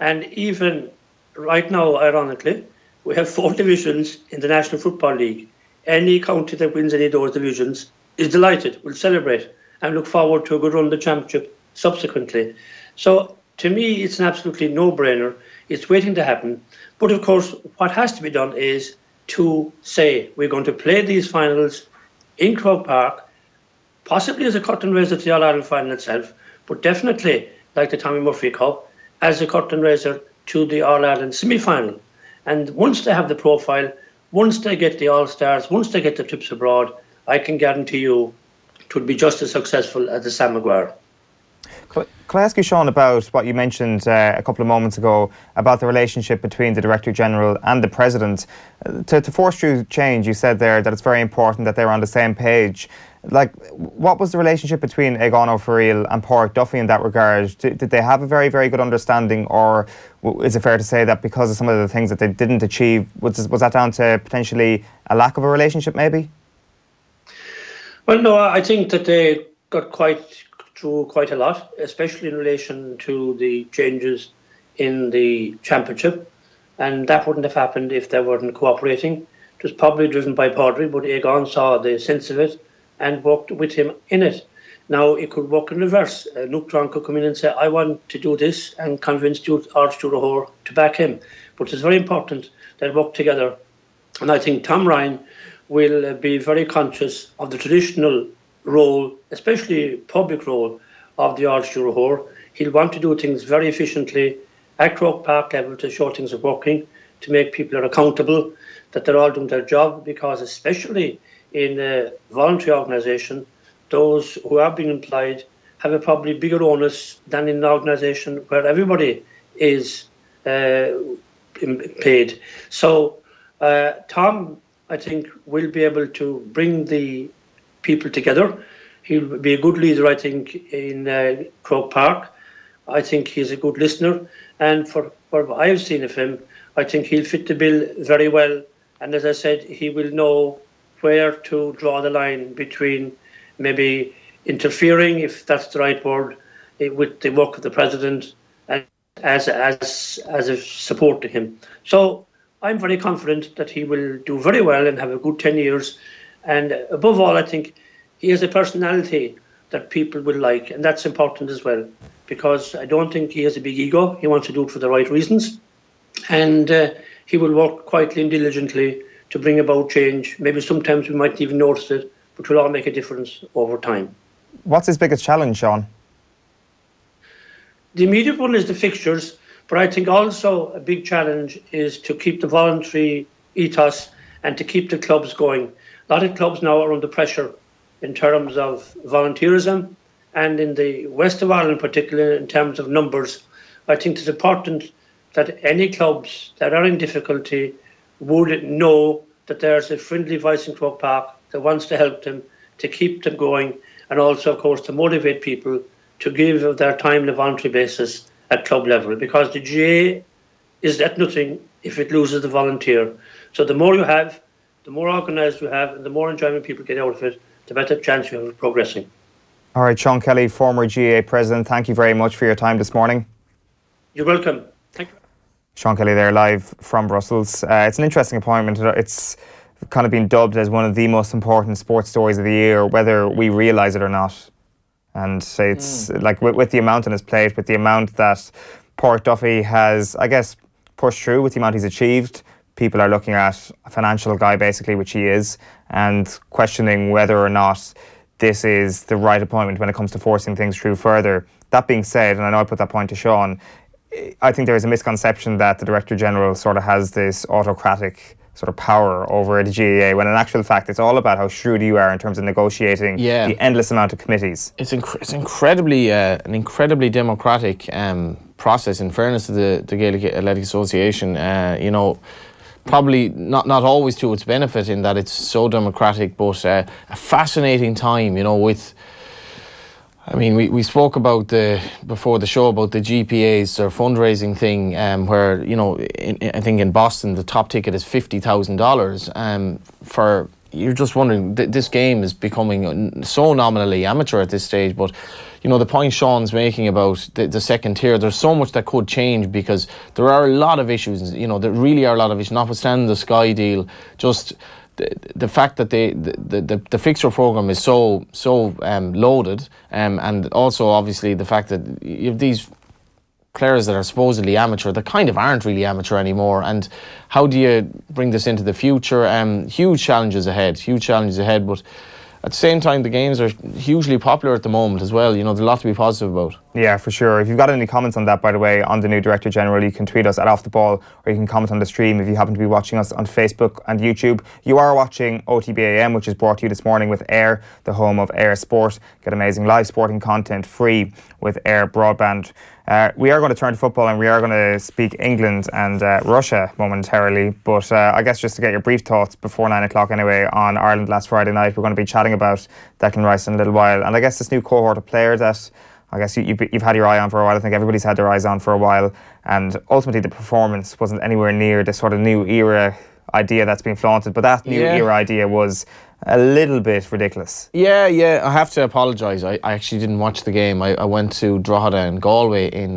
And even right now, ironically, we have 4 divisions in the National Football League. Any county that wins any of those divisions is delighted, will celebrate and look forward to a good run of the championship subsequently. So to me, it's an absolutely no-brainer. It's waiting to happen. But of course, what has to be done is to say we're going to play these finals in Croke Park, possibly as a curtain raiser to the All-Ireland final itself, but definitely, like the Tommy Murphy Cup, as a curtain raiser to the All-Ireland semi-final. And once they have the profile, once they get the All-Stars, once they get the trips abroad, I can guarantee you it would be just as successful as the Sam Maguire. Can I ask you, Seán, about what you mentioned a couple of moments ago about the relationship between the Director General and the President? To force through change, you said there that it's very important that they're on the same page. Like, what was the relationship between Eoin O'Farrell and Pádraig Duffy in that regard? Did they have a very, very good understanding, or is it fair to say that because of some of the things that they didn't achieve, was that down to potentially a lack of a relationship, maybe? Well, no, I think that they got through quite a lot, especially in relation to the changes in the championship, and that wouldn't have happened if they weren't cooperating. It was probably driven by Pádraig, but Eoin saw the sense of it and worked with him in it. Now, it could work in reverse. Luke Tron could come in and say, I want to do this, and convince Arch Dúrachór to back him. But it's very important that they work together. And I think Tom Ryan will be very conscious of the traditional role, especially public role, of the Arch Dúrachór. He'll want to do things very efficiently at Croke Park level to show things are working, to make people are accountable, that they're all doing their job, because especially in a voluntary organisation, those who are being employed have a probably bigger onus than in an organisation where everybody is paid. So Tom, I think, will be able to bring the people together. He'll be a good leader, I think, in Croke Park. I think he's a good listener, and for what I've seen of him, I think he'll fit the bill very well. And as I said, he will know where to draw the line between maybe interfering, if that's the right word, with the work of the President, and as a support to him. So I'm very confident that he will do very well and have a good 10 years. And above all, I think he has a personality that people will like, and that's important as well, because I don't think he has a big ego. He wants to do it for the right reasons, and he will work quietly and diligently to bring about change. Maybe sometimes we might even notice it, but will all make a difference over time. What's his biggest challenge, Seán? The immediate one is the fixtures, but I think also a big challenge is to keep the voluntary ethos and to keep the clubs going. A lot of clubs now are under pressure in terms of volunteerism, and in the west of Ireland particularly in terms of numbers. I think it's important that any clubs that are in difficulty would know that there's a friendly voice in Croke Park that wants to help them, to keep them going, and also, of course, to motivate people to give of their time on a voluntary basis at club level, because the GAA is at nothing if it loses the volunteer. So the more you have, the more organised you have, and the more enjoyment people get out of it, the better chance you have of progressing. All right, Seán Kelly, former GAA President, thank you very much for your time this morning. You're welcome. Thank you. Seán Kelly there, live from Brussels. It's an interesting appointment. It's kind of been dubbed as one of the most important sports stories of the year, whether we realise it or not. And it's like with the amount on his plate, with the amount that Pádraig Duffy has, I guess, pushed through, with the amount he's achieved, people are looking at a financial guy, basically, which he is, and questioning whether or not this is the right appointment when it comes to forcing things through further. That being said, and I know I put that point to Seán, I think there is a misconception that the Director General sort of has this autocratic sort of power over the GAA, when in actual fact it's all about how shrewd you are in terms of negotiating the endless amount of committees. It's incredibly an incredibly democratic process, in fairness to the Gaelic Athletic Association. You know, probably not always to its benefit in that it's so democratic, but a fascinating time, you know, with I mean, we spoke about before the show about the GPAs, their fundraising thing, where, you know, I think in Boston the top ticket is $50,000. For, you're just wondering, this game is becoming so nominally amateur at this stage. But, you know, the point Sean's making about the second tier, there's so much that could change, because there are a lot of issues. You know, there really are a lot of issues, notwithstanding the Sky deal. Just the fact that the fixture program is so loaded, and also obviously the fact that you have these players that are supposedly amateur that kind of aren't really amateur anymore. And how do you bring this into the future? Huge challenges ahead, but at the same time, the games are hugely popular at the moment as well. You know, there's a lot to be positive about. Yeah, for sure. If you've got any comments on that, by the way, on the new Director General, you can tweet us at Off The Ball, or you can comment on the stream if you happen to be watching us on Facebook and YouTube. You are watching OTB AM, which is brought to you this morning with Air, the home of Air Sport. Get amazing live sporting content free with Air Broadband. We are going to turn to football, and we are going to speak England and Russia momentarily. But I guess just to get your brief thoughts before 9 o'clock anyway on Ireland last Friday night, we're going to be chatting about Declan Rice in a little while. And I guess this new cohort of players that I guess you've had your eye on for a while. I think everybody's had their eyes on for a while. And ultimately the performance wasn't anywhere near the sort of new era idea that's been flaunted. But that new era idea was a little bit ridiculous. Yeah, I have to apologise. I actually didn't watch the game. I went to Drogheda and Galway in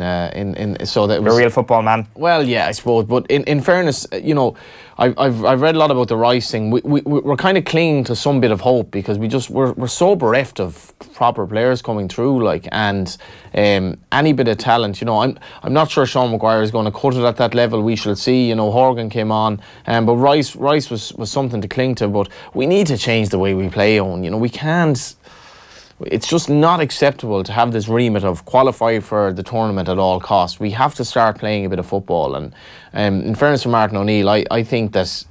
so that it was a real football man. Well, yeah, I suppose. But in fairness, you know, I've read a lot about the Rice thing. We're kind of clinging to some bit of hope, because we're so bereft of proper players coming through, like, and any bit of talent. You know, I'm not sure Sean Maguire is going to cut it at that level. We shall see. You know, Horgan came on, but Rice was something to cling to. But we need to change the way we play, Eoin. You know, we can't. It's just not acceptable to have this remit of qualify for the tournament at all costs. We have to start playing a bit of football. And in fairness to Martin O'Neill, I think that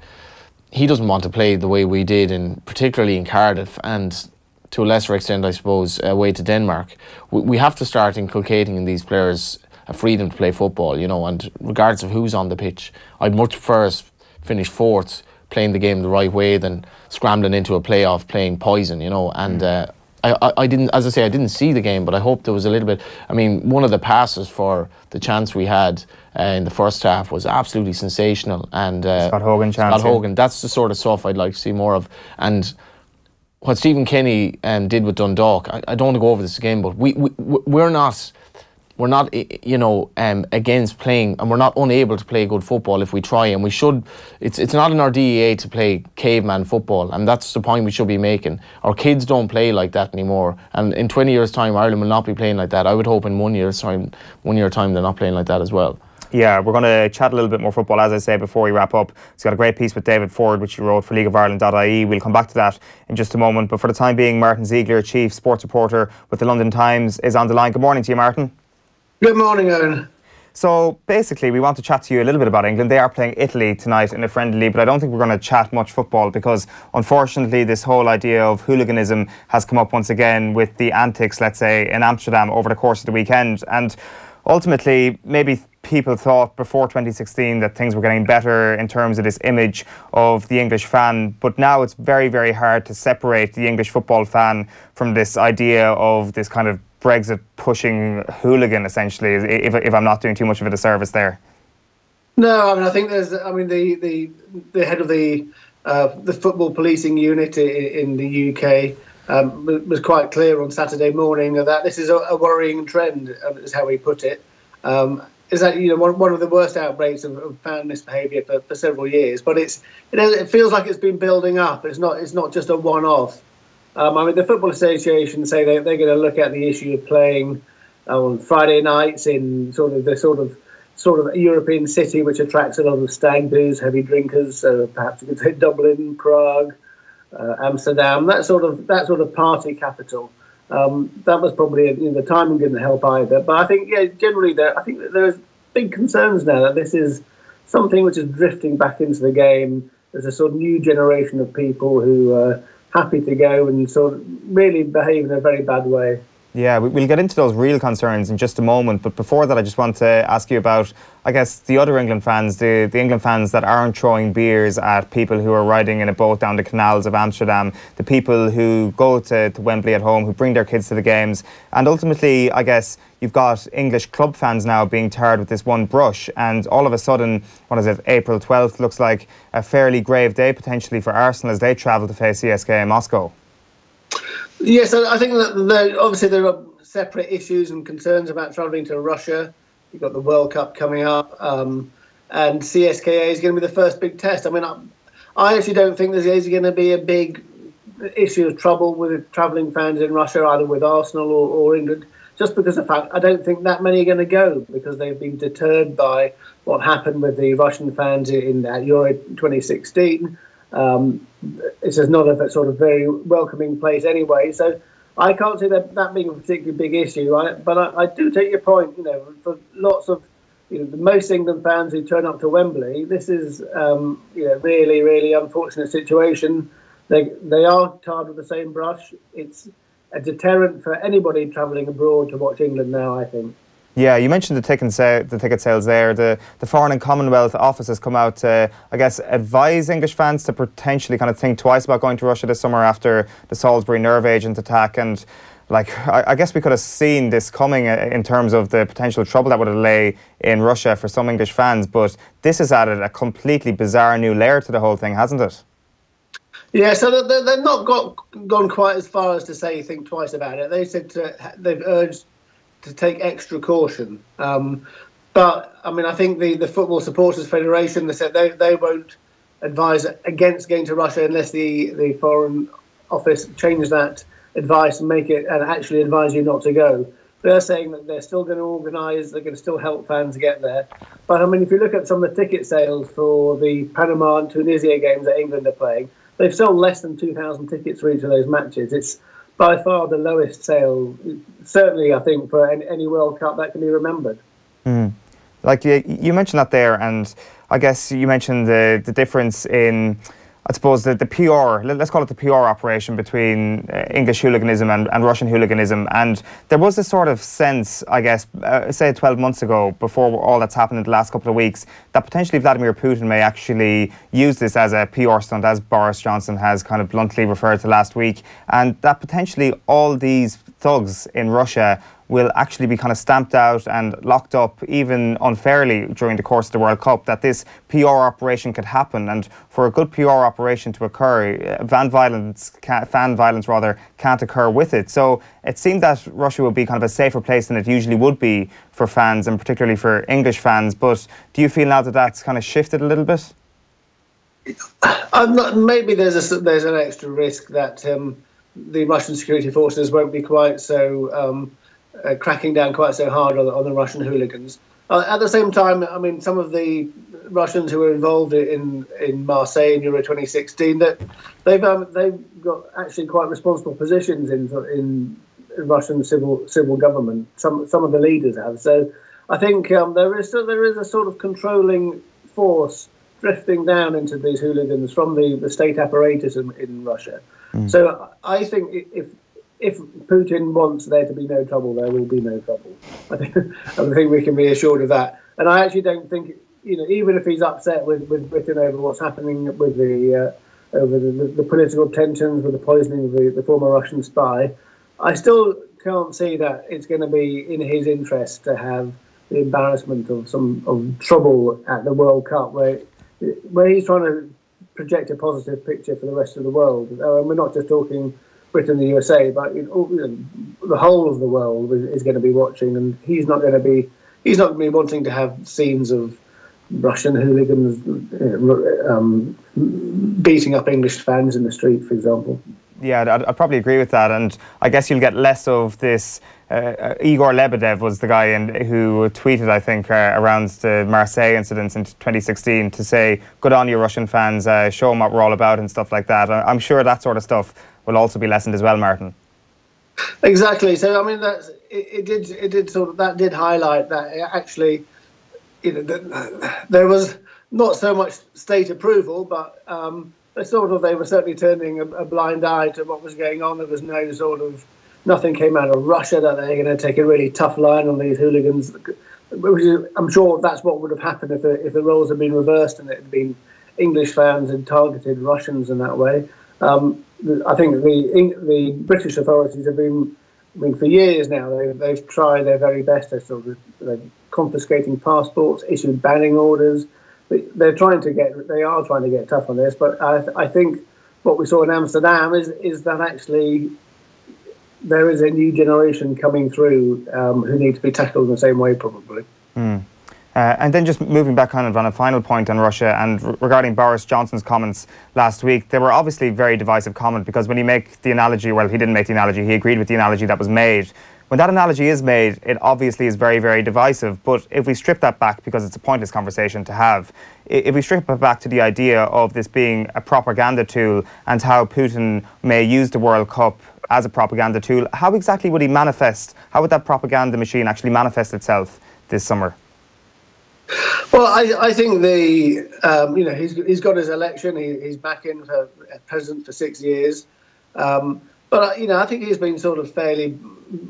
he doesn't want to play the way we did, particularly in Cardiff, and to a lesser extent, I suppose, away to Denmark. We have to start inculcating in these players a freedom to play football, you know, and regardless of who's on the pitch. I'd much prefer us finish fourth, playing the game the right way, than scrambling into a playoff playing poison, you know. And I didn't, as I say, I didn't see the game, but I hope there was a little bit. I mean, one of the passes for the chance we had in the first half was absolutely sensational. And Scott Hogan chance. Scott Hogan, that's the sort of stuff I'd like to see more of. And what Stephen Kenny did with Dundalk, I don't want to go over this again, but we're not, you know, against playing, and we're not unable to play good football if we try, and we should. It's not in our DEA to play caveman football, and that's the point we should be making. Our kids don't play like that anymore, and in 20 years' time, Ireland will not be playing like that. I would hope in 1 year time, they're not playing like that as well. Yeah, we're going to chat a little bit more football, as I say, before we wrap up. He's got a great piece with David Ford, which he wrote for leagueofireland.ie. We'll come back to that in just a moment. But for the time being, Martin Ziegler, chief sports reporter with the London Times, is on the line. Good morning to you, Martin. Good morning, Eoin. So basically, we want to chat to you a little bit about England. They are playing Italy tonight in a friendly, but I don't think we're going to chat much football, because unfortunately this whole idea of hooliganism has come up once again with the antics, let's say, in Amsterdam over the course of the weekend. And ultimately, maybe people thought before 2016 that things were getting better in terms of this image of the English fan, but now it's very, very hard to separate the English football fan from this idea of this kind of Brexit pushing hooligan, essentially, if I'm not doing too much of a disservice there. No, I mean, I think there's, I mean, the head of the football policing unit in the UK was quite clear on Saturday morning that this is a worrying trend, is how he put it. Is that, you know, one of the worst outbreaks of fan misbehaviour for several years, but it feels like it's been building up. It's not just a one-off. I mean, the Football Association say they're going to look at the issue of playing on Friday nights in sort of European city, which attracts a lot of stag doos, heavy drinkers. Perhaps you could say Dublin, Prague, Amsterdam, that sort of party capital. That was probably, you know, the timing didn't help either. But I think, yeah, generally, I think that there's big concerns now that this is something which is drifting back into the game. There's a sort of new generation of people who are happy to go and sort of really behave in a very bad way. Yeah, we'll get into those real concerns in just a moment. But before that, I just want to ask you about, I guess, the other England fans, the England fans that aren't throwing beers at people who are riding in a boat down the canals of Amsterdam, the people who go to Wembley at home, who bring their kids to the games. And ultimately, I guess, you've got English club fans now being tarred with this one brush. And all of a sudden, what is it, April 12th, looks like a fairly grave day potentially for Arsenal as they travel to face CSKA Moscow. Yes, I think that obviously there are separate issues and concerns about travelling to Russia. You've got the World Cup coming up, and CSKA is going to be the first big test. I mean, I actually don't think there's going to be a big issue of trouble with travelling fans in Russia, either with Arsenal or England, just because of the fact I don't think that many are going to go because they've been deterred by what happened with the Russian fans in Euro 2016. It's just not a sort of very welcoming place anyway, so I can't see that being a particularly big issue. But I do take your point. For lots of the most England fans who turn up to Wembley, this is really, really unfortunate situation. They are tarred with the same brush. It's a deterrent for anybody travelling abroad to watch England now, I think. Yeah, you mentioned the ticket sales there. The Foreign and Commonwealth Office has come out to, I guess, advise English fans to potentially kind of think twice about going to Russia this summer after the Salisbury nerve agent attack. And I guess we could have seen this coming in terms of the potential trouble that would have lay in Russia for some English fans. But this has added a completely bizarre new layer to the whole thing, hasn't it? Yeah, so they've not gone quite as far as to say think twice about it. They said they've urged to take extra caution. But, I mean, I think the Football Supporters Federation, they said they won't advise against going to Russia unless the Foreign Office change that advice and make it and actually advise you not to go. They're saying that they're still going to organise, they're going to still help fans get there. But, I mean, if you look at some of the ticket sales for the Panama and Tunisia games that England are playing, they've sold less than 2,000 tickets for each of those matches. It's by far the lowest sale, certainly, I think, for any World Cup that can be remembered. Mm. Like you mentioned that there, and I guess you mentioned the difference in, I suppose, the PR, let's call it the PR operation between English hooliganism and Russian hooliganism. And there was this sort of sense, I guess, say 12 months ago, before all that's happened in the last couple of weeks, that potentially Vladimir Putin may actually use this as a PR stunt, as Boris Johnson has kind of bluntly referred to last week, and that potentially all these thugs in Russia will actually be kind of stamped out and locked up, even unfairly, during the course of the World Cup, that this PR operation could happen. And for a good PR operation to occur, fan violence can't occur with it. So it seemed that Russia would be kind of a safer place than it usually would be for fans, and particularly for English fans. But do you feel now that that's kind of shifted a little bit? Maybe there's an extra risk that the Russian security forces won't be quite so cracking down quite so hard on the Russian hooligans. At the same time, I mean, some of the Russians who were involved in Marseille in Euro 2016, that they've got actually quite responsible positions in Russian civil government. Some of the leaders have. So I think there is a sort of controlling force drifting down into these hooligans from the state apparatus in Russia. Mm. So I think if Putin wants there to be no trouble, there will be no trouble. I think we can be assured of that. And I actually don't think, even if he's upset with Britain over what's happening with over the political tensions, with the poisoning of the former Russian spy, I still can't see that it's going to be in his interest to have the embarrassment of trouble at the World Cup, where he's trying to project a positive picture for the rest of the world. And we're not just talking Britain and the USA, but the whole of the world is going to be watching, and he's not going to be wanting to have scenes of Russian hooligans beating up English fans in the street, for example. Yeah, I'd probably agree with that, and I guess you'll get less of this. Igor Lebedev was the guy who tweeted, I think, around the Marseille incidents in 2016 to say, good on you, Russian fans, show them what we're all about and stuff like that. I'm sure that sort of stuff will also be lessened as well, Martin. Exactly. So I mean, that did highlight that actually, there was not so much state approval, but they were certainly turning a blind eye to what was going on. There was no sort of nothing came out of Russia that they're going to take a really tough line on these hooligans. I'm sure that's what would have happened if the roles had been reversed and it had been English fans had targeted Russians in that way. I think the British authorities have been, for years now, they've tried their very best. They're confiscating passports, issued banning orders. They are trying to get tough on this. But I think what we saw in Amsterdam is that actually there is a new generation coming through who need to be tackled in the same way, probably. And then just moving back kind of on a final point on Russia and regarding Boris Johnson's comments last week, they were obviously very divisive comment, because when you make the analogy, well, he didn't make the analogy, he agreed with the analogy that was made. When that analogy is made, it obviously is very, very divisive. But if we strip that back, because it's a pointless conversation to have, if we strip it back to the idea of this being a propaganda tool and how Putin may use the World Cup as a propaganda tool, how exactly would he manifest, how would that propaganda machine actually manifest itself this summer? Well, I think he's got his election. He's back in for president for 6 years, but I think he's been sort of fairly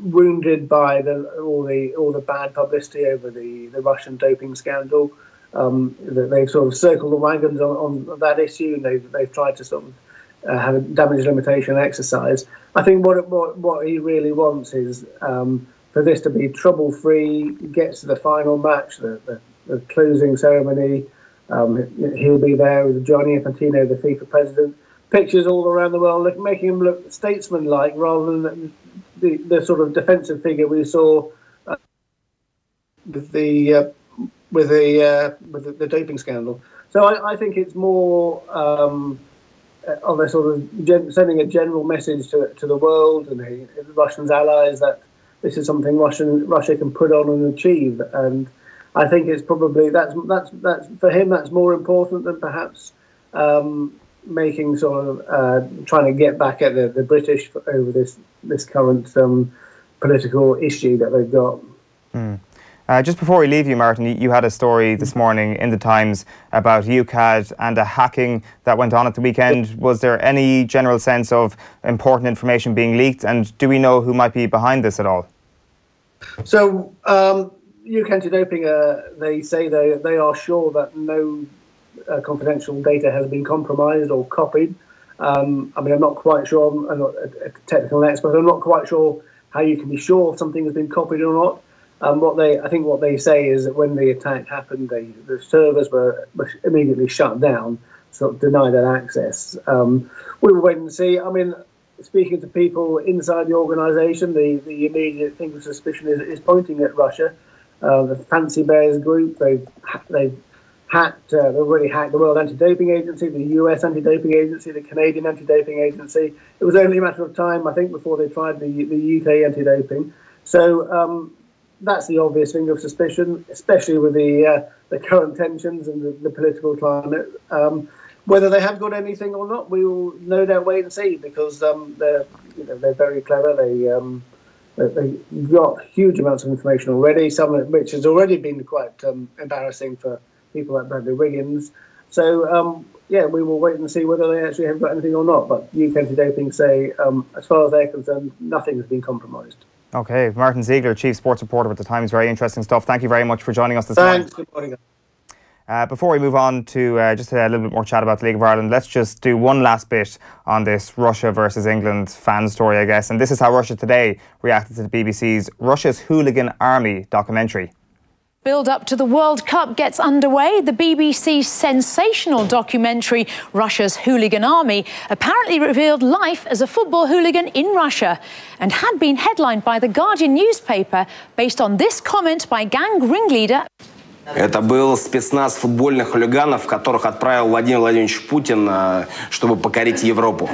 wounded by all the bad publicity over the Russian doping scandal. They've sort of circled the wagons on that issue, and they've tried to sort of have a damage limitation exercise. I think what he really wants is for this to be trouble-free. Gets to the final match, the closing ceremony. He'll be there with Johnny Infantino, the FIFA president. Pictures all around the world, making him look statesman-like rather than the sort of defensive figure we saw with the doping scandal. So I think it's more on a sort of sending a general message to the world and the Russians' allies that this is something Russia can put on and achieve. And I think it's probably that's for him that's more important than perhaps making sort of trying to get back at the British over this current political issue that they've got. Just before we leave you, Martin, you had a story this morning in the Times about UCAD and a hacking that went on at the weekend. Was there any general sense of important information being leaked, and do we know who might be behind this at all? So UK Anti-Doping, they say they are sure that no confidential data has been compromised or copied. I mean, I'm not quite sure, I'm not a technical expert, I'm not quite sure how you can be sure if something has been copied or not. I think what they say is that when the attack happened, the servers were immediately shut down, sort of denied that access. We will wait and see. I mean, speaking to people inside the organisation, the immediate thing of suspicion is pointing at Russia. The Fancy Bears group, they've already hacked the World Anti-Doping Agency, the US Anti-Doping Agency, the Canadian Anti-Doping Agency. It was only a matter of time, I think, before they tried the UK anti-doping. So that's the obvious thing of suspicion, especially with the current tensions and the political climate. Whether they have got anything or not, we will no doubt wait and see, because they're very clever. They've got huge amounts of information already, some of which has already been quite embarrassing for people like Bradley Wiggins. So, we will wait and see whether they actually have got anything or not. But UK Anti-Doping say, as far as they're concerned, nothing has been compromised. Okay, Martin Ziegler, Chief Sports Reporter with The Times. Very interesting stuff. Thank you very much for joining us this morning. Thanks. Good morning. Before we move on to just a little bit more chat about the League of Ireland, let's just do one last bit on this Russia versus England fan story, I guess. And this is how Russia Today reacted to the BBC's Russia's Hooligan Army documentary. Build up to the World Cup gets underway. The BBC's sensational documentary, Russia's Hooligan Army, apparently revealed life as a football hooligan in Russia and had been headlined by The Guardian newspaper based on this comment by gang ringleader. Это был спецназ футбольных хулиганов, которых отправил Владимир Владимирович Путин, чтобы покорить Европу.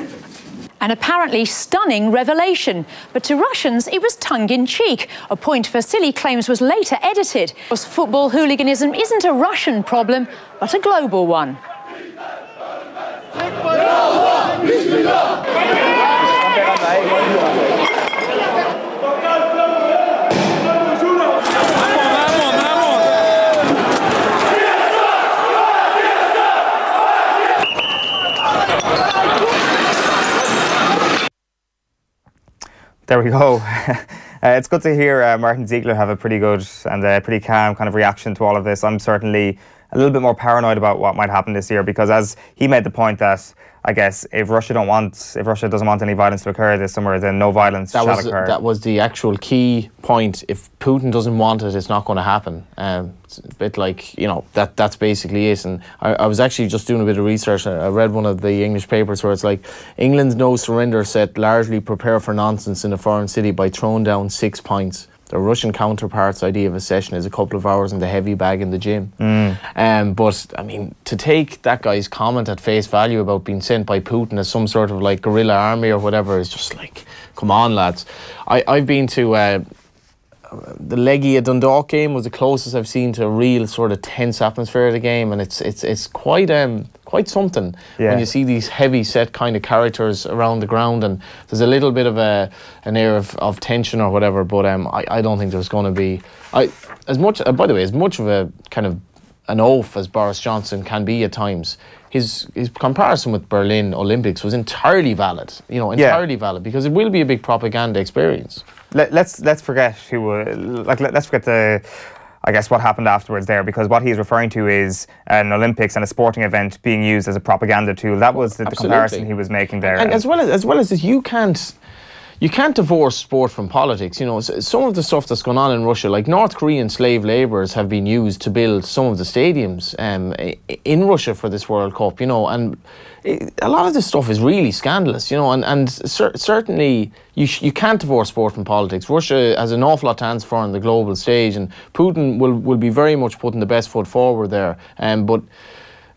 An apparently stunning revelation. But to Russians, it was tongue-in-cheek. A point Vasily claims was later edited. Football hooliganism isn't a Russian problem, but a global one. There we go. It's good to hear Martin Ziegler have a pretty good and pretty calm kind of reaction to all of this. I'm certainly a little bit more paranoid about what might happen this year, because as he made the point that, I guess, if Russia doesn't want any violence to occur this summer, then no violence shall occur. That was the actual key point. If Putin doesn't want it, it's not going to happen. It's a bit like, you know, that's basically it. And I was actually just doing a bit of research. I read one of the English papers where it's like, England's no surrender set largely prepare for nonsense in a foreign city by throwing down 6 points. The Russian counterpart's idea of a session is a couple of hours in the heavy bag in the gym. But, I mean, to take that guy's comment at face value about being sent by Putin as some sort of like guerrilla army or whatever is just like, come on, lads. I've been to the Legia Dundalk game was the closest I've seen to a real sort of tense atmosphere of the game, and it's quite something when you see these heavy set kind of characters around the ground, and there's a little bit of an air of tension or whatever, but I don't think there's going to be as much of a kind of an oaf as Boris Johnson can be at times. His comparison with Berlin Olympics was entirely valid, valid, because it will be a big propaganda experience. Let's forget let's forget the, I guess, what happened afterwards there, because what he's referring to is an Olympics and a sporting event being used as a propaganda tool. That was the comparison he was making there. And as well as this, you can't divorce sport from politics. You know, some of the stuff that's going on in Russia, like North Korean slave labourers have been used to build some of the stadiums in Russia for this World Cup, you know, and a lot of this stuff is really scandalous, you know, and certainly you can't divorce sport from politics. Russia has an awful lot to answer for on the global stage, and Putin will be very much putting the best foot forward there. But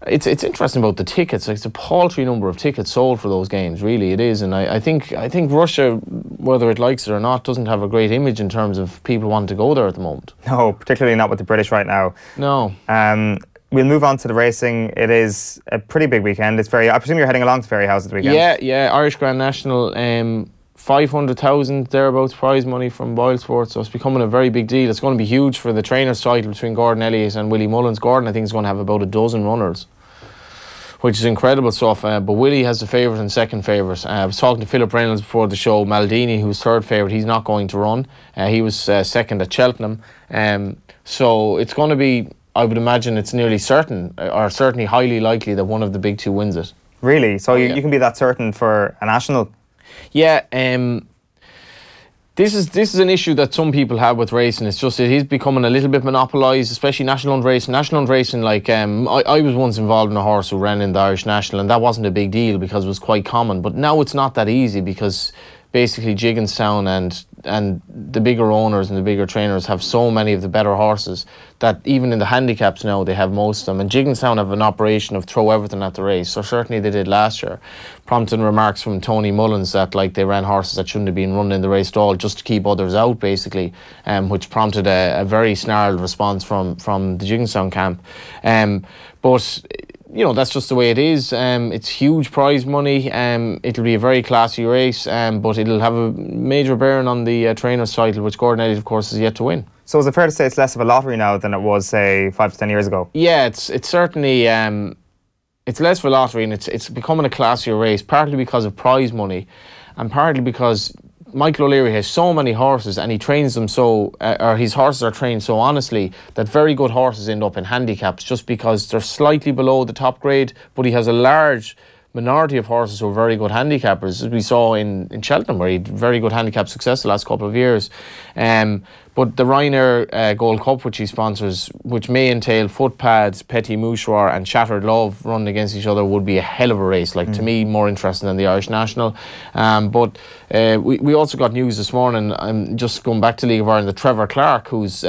it's interesting about the tickets. Like, it's a paltry number of tickets sold for those games, really it is. And I think Russia, whether it likes it or not, doesn't have a great image in terms of people wanting to go there at the moment. No, particularly not with the British right now. No. We'll move on to the racing. It is a pretty big weekend. I presume you're heading along to Fairyhouse this weekend. Yeah, Irish Grand National, 500,000 thereabouts prize money from Boyle Sports, so it's becoming a very big deal. It's going to be huge for the trainer's title between Gordon Elliott and Willie Mullins. Gordon, I think, is going to have about a dozen runners, which is incredible stuff. But Willie has the favourite and second favourite. I was talking to Philip Reynolds before the show. Maldini, who's third favourite, he's not going to run. He was second at Cheltenham. So it's going to be, I would imagine it's nearly certain, or certainly highly likely, that one of the big two wins it. Really? So you can be that certain for a national? Yeah, this is an issue that some people have with racing. It's just it is becoming a little bit monopolised, especially national hunt racing. National hunt racing, like I was once involved in a horse who ran in the Irish National, and that wasn't a big deal because it was quite common. But now it's not that easy, because basically Jigginstown and the bigger owners and the bigger trainers have so many of the better horses that even in the handicaps now they have most of them. And Jigginstown have an operation of throw everything at the race, so certainly they did last year, prompting remarks from Tony Mullins that like they ran horses that shouldn't have been run in the race at all, just to keep others out basically, which prompted a very snarled response from the Jigginstown camp. But you know, that's just the way it is. It's huge prize money. It'll be a very classy race, but it'll have a major bearing on the trainer's title, which Gordon Elliott, of course, is yet to win. So is it fair to say it's less of a lottery now than it was, say, 5 to 10 years ago? Yeah, it's certainly it's less of a lottery, and it's becoming a classier race, partly because of prize money, and partly because Michael O'Leary has so many horses, and he trains them so, or his horses are trained so honestly, that very good horses end up in handicaps just because they're slightly below the top grade, but he has a large minority of horses who are very good handicappers, as we saw in Cheltenham, where he had very good handicap success the last couple of years. But the Ryanair Gold Cup, which he sponsors, which may entail footpads, Petit Mouchoir and Shattered Love running against each other, would be a hell of a race. Like, to me, more interesting than the Irish National. But we also got news this morning, just going back to League of Ireland, that Trevor Clark, who's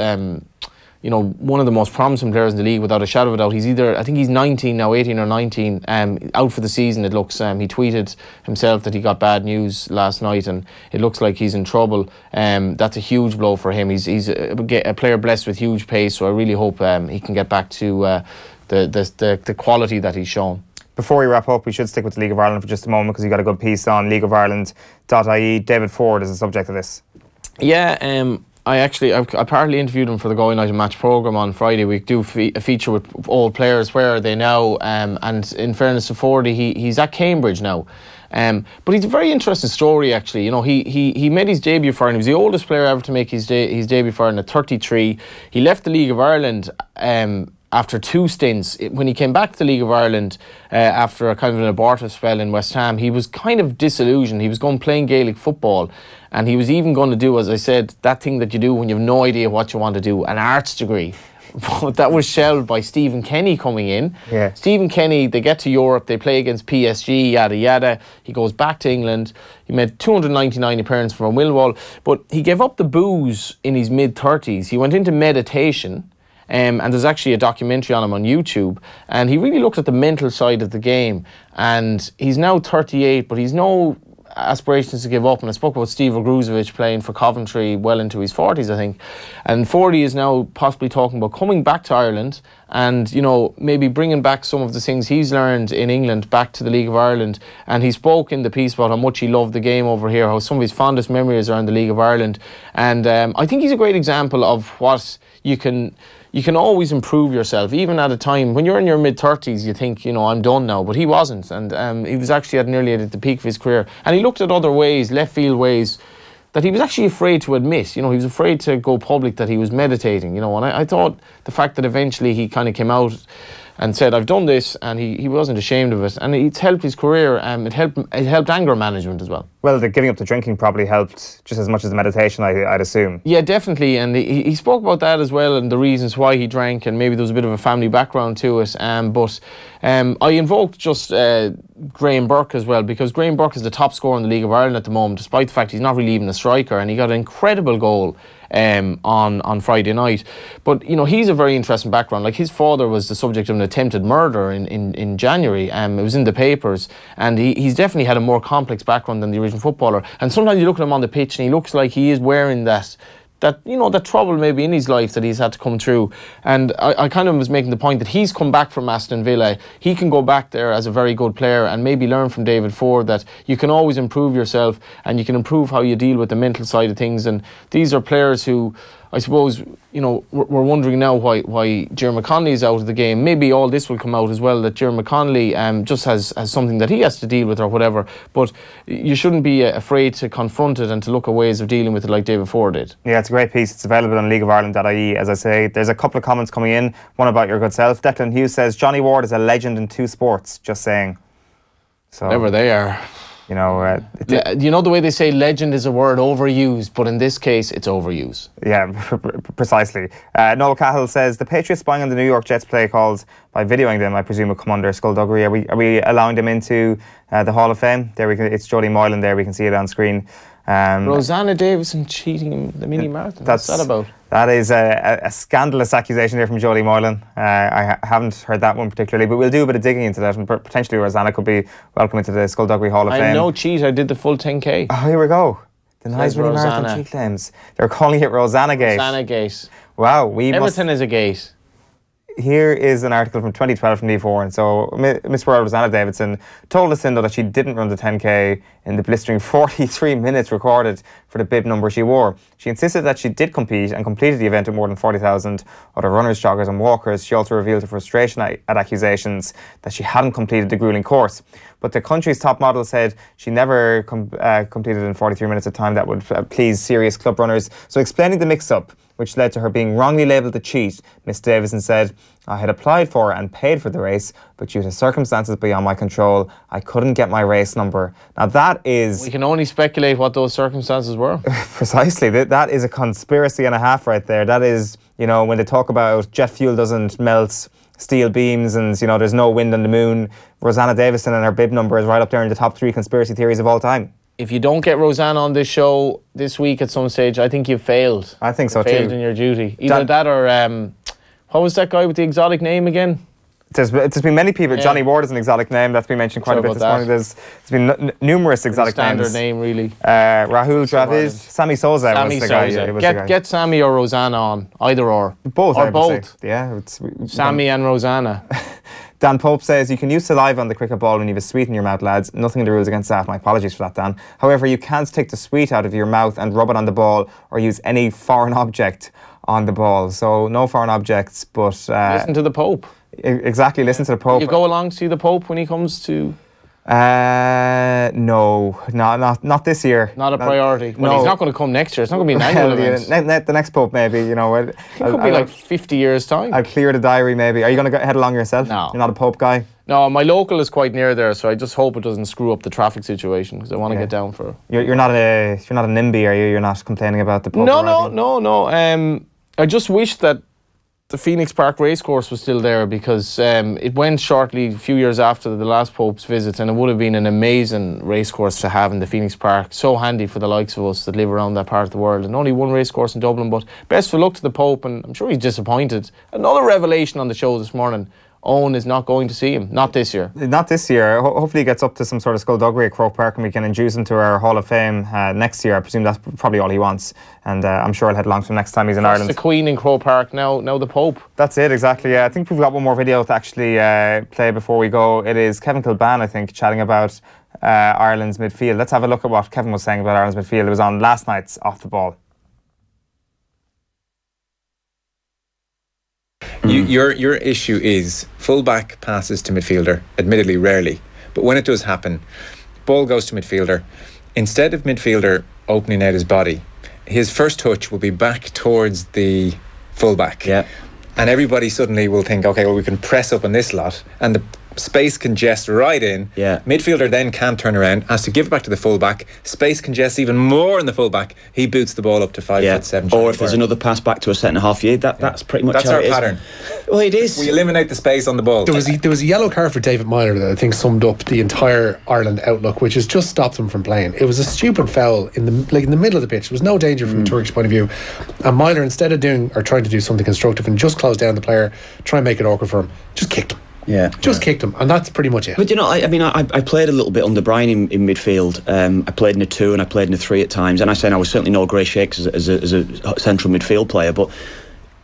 you know, one of the most promising players in the league without a shadow of a doubt. He's either, I think he's 19 now, 18 or 19, out for the season it looks. He tweeted himself that he got bad news last night and it looks like he's in trouble. That's a huge blow for him. He's a player blessed with huge pace, so I really hope he can get back to the quality that he's shown. Before we wrap up, we should stick with the League of Ireland for just a moment, because you got a good piece on leagueofireland.ie. David Ford is the subject of this. Yeah, I partly interviewed him for the Going Night and Match programme on Friday. We do a feature with old players. Where are they now? And in fairness to Fordy, he's at Cambridge now. But he's a very interesting story, actually. You know, he made his debut for Ireland. He was the oldest player ever to make his debut for Ireland at 33. He left the League of Ireland after 2 stints. When he came back to the League of Ireland after a kind of an abortive spell in West Ham, he was kind of disillusioned. He was going playing Gaelic football, and he was even going to do, as I said, that thing that you do when you have no idea what you want to do, an arts degree. But that was shelved by Stephen Kenny coming in. Yeah. Stephen Kenny, they get to Europe, they play against PSG, yada yada. He goes back to England. He made 299 appearances for Millwall, but he gave up the booze in his mid-30s. He went into meditation. And there's actually a documentary on him on YouTube, and he really looked at the mental side of the game. And he's now 38, but he's no aspirations to give up. And I spoke about Steve Ogruzovic playing for Coventry well into his 40s, I think. And Fordy is now possibly talking about coming back to Ireland and, you know, maybe bringing back some of the things he's learned in England back to the League of Ireland. And he spoke in the piece about how much he loved the game over here, how some of his fondest memories are in the League of Ireland. And I think he's a great example of what you can always improve yourself, even at a time when you're in your mid-30s. You think, you know, I'm done now, but he wasn't, and he was actually nearly at the peak of his career, and he looked at other ways, left field ways, that he was actually afraid to admit. You know, he was afraid to go public that he was meditating, you know. And I thought the fact that eventually he kind of came out and said, I've done this, and he wasn't ashamed of it, and it's helped his career. It helped anger management as well. Well, the giving up the drinking probably helped just as much as the meditation, I'd assume. Yeah, definitely, and he spoke about that as well, and the reasons why he drank, and maybe there was a bit of a family background to it. But I invoked just Graham Burke as well, because Graham Burke is the top scorer in the League of Ireland at the moment, despite the fact he's not really even a striker, and he got an incredible goal on Friday night. But, you know, he's a very interesting background. Like, his father was the subject of an attempted murder in January. It was in the papers, and he's definitely had a more complex background than the original footballer. And sometimes you look at him on the pitch and he looks like he is wearing that you know, that trouble maybe in his life that he's had to come through. And I kind of was making the point that he's come back from Aston Villa. He can go back there as a very good player and maybe learn from David Ford that you can always improve yourself, and you can improve how you deal with the mental side of things. And these are players who, I suppose, you know, we're wondering now why Diarmuid McConnelly is out of the game. Maybe all this will come out as well, that Diarmuid McConnelly just has something that he has to deal with or whatever. But you shouldn't be afraid to confront it and to look at ways of dealing with it like David Ford did. Yeah, it's a great piece. It's available on leagueofireland.ie. As I say, there's a couple of comments coming in. One about your good self. Declan Hughes says, Johnny Ward is a legend in 2 sports. Just saying. So, whatever they are. You know, you know the way they say legend is a word overused, but in this case, it's overused. Yeah, precisely. Noel Cahill says, the Patriots spying on the New York Jets play calls by videoing them, I presume, will come under Skullduggery. Are we allowing them into the Hall of Fame? There it's Jodie Moylan there. We can see it on screen. Rosanna Davison cheating in the mini marathon. What's that about? That is a scandalous accusation there from Jodie Moylan. I haven't heard that one particularly, but we'll do a bit of digging into that, and potentially Rosanna could be welcome into the Skullduggery Hall of Fame. I'm no cheat. I did the full 10k. Oh, here we go. Denies mini marathon cheat claims. They're calling it Rosanna Gate. Rosanna Gate. Wow, everything is a gate. Here is an article from 2012 from Leaf Warren. So Miss World Rosanna Davidson told Lucinda that she didn't run the 10k in the blistering 43 minutes recorded for the bib number she wore. She insisted that she did compete and completed the event with more than 40,000 other runners, joggers and walkers. She also revealed her frustration at accusations that she hadn't completed the gruelling course. But the country's top model said she never completed in 43 minutes of time that would please serious club runners. So explaining the mix-up, which led to her being wrongly labelled a cheat, Miss Davison said, I had applied for and paid for the race, but due to circumstances beyond my control, I couldn't get my race number. Now that is... We can only speculate what those circumstances were. Precisely. That is a conspiracy and a half right there. That is, you know, when they talk about jet fuel doesn't melt steel beams and, you know, there's no wind on the moon, Rosanna Davison and her bib number is right up there in the top 3 conspiracy theories of all time. If you don't get Rosanna on this show this week at some stage, I think you've failed. I think so too. Failed in your duty. Either that or, what was that guy with the exotic name again? There's been many people. Yeah. Johnny Ward is an exotic name that's been mentioned quite a bit this morning. There's been numerous exotic names. Standard name, really. Rahul Dravid, Sammy Souza was the guy. Get Sammy or Rosanna on, either or. Both, or both. Yeah. Sammy and Rosanna. Dan Pope says, you can use saliva on the cricket ball when you have a sweet in your mouth, lads. Nothing in the rules against that. My apologies for that, Dan. However, you can't take the sweet out of your mouth and rub it on the ball or use any foreign object on the ball. So no foreign objects, but... listen to the Pope. Exactly, listen to the Pope. You go along to see the Pope when he comes to... No, not this year. Not a priority. Well, no. He's not going to come next year. It's not going to be an annual event. The next Pope, maybe, you know. It could be like 50 years' time. I'll clear the diary, maybe. Are you going to head along yourself? No. You're not a Pope guy? No, my local is quite near there, so I just hope it doesn't screw up the traffic situation, because I want to get down for... You're not a NIMBY, are you? You're not complaining about the Pope? No. I just wish that the Phoenix Park racecourse was still there, because it went shortly a few years after the last Pope's visit, and it would have been an amazing racecourse to have in the Phoenix Park. So handy for the likes of us that live around that part of the world. And only one racecourse in Dublin, but best of luck to the Pope, and I'm sure he's disappointed. Another revelation on the show this morning. Owen is not going to see him. Not this year. Not this year. Hopefully he gets up to some sort of Skullduggery at Croke Park and we can induce him to our Hall of Fame next year. I presume that's probably all he wants. And I'm sure he'll head along to him next time he's in Ireland. The Queen in Croke Park, now the Pope. That's it, exactly. I think we've got one more video to actually play before we go. It is Kevin Kilban, I think, chatting about Ireland's midfield. Let's have a look at what Kevin was saying about Ireland's midfield. It was on last night's Off the Ball. Your issue is full-back passes to midfielder, admittedly rarely, but when it does happen, ball goes to midfielder. Instead of midfielder opening out his body, his first touch will be back towards the full-back. Yeah. And everybody suddenly will think, okay, well, we can press up on this lot, and the space congests right in. Yeah. Midfielder then can't turn around, has to give it back to the fullback. Space congests even more in the fullback. He boots the ball up to 5'7". Or if there's another pass back to a centre half, that's pretty much that's how our it is. pattern. Well, it is. We eliminate the space on the ball. There was a yellow card for David Myler that I think summed up the entire Ireland outlook, which has just stopped them from playing. It was a stupid foul in the middle of the pitch. There was no danger from a Turkish point of view, and Myler, instead of trying to do something constructive and just close down the player, try and make it awkward for him, just kicked him. Kicked him, and that's pretty much it. But you know, I played a little bit under Brian in midfield. I played in a 2 and I played in a 3 at times, and I was certainly no Gray Shakes as a central midfield player, but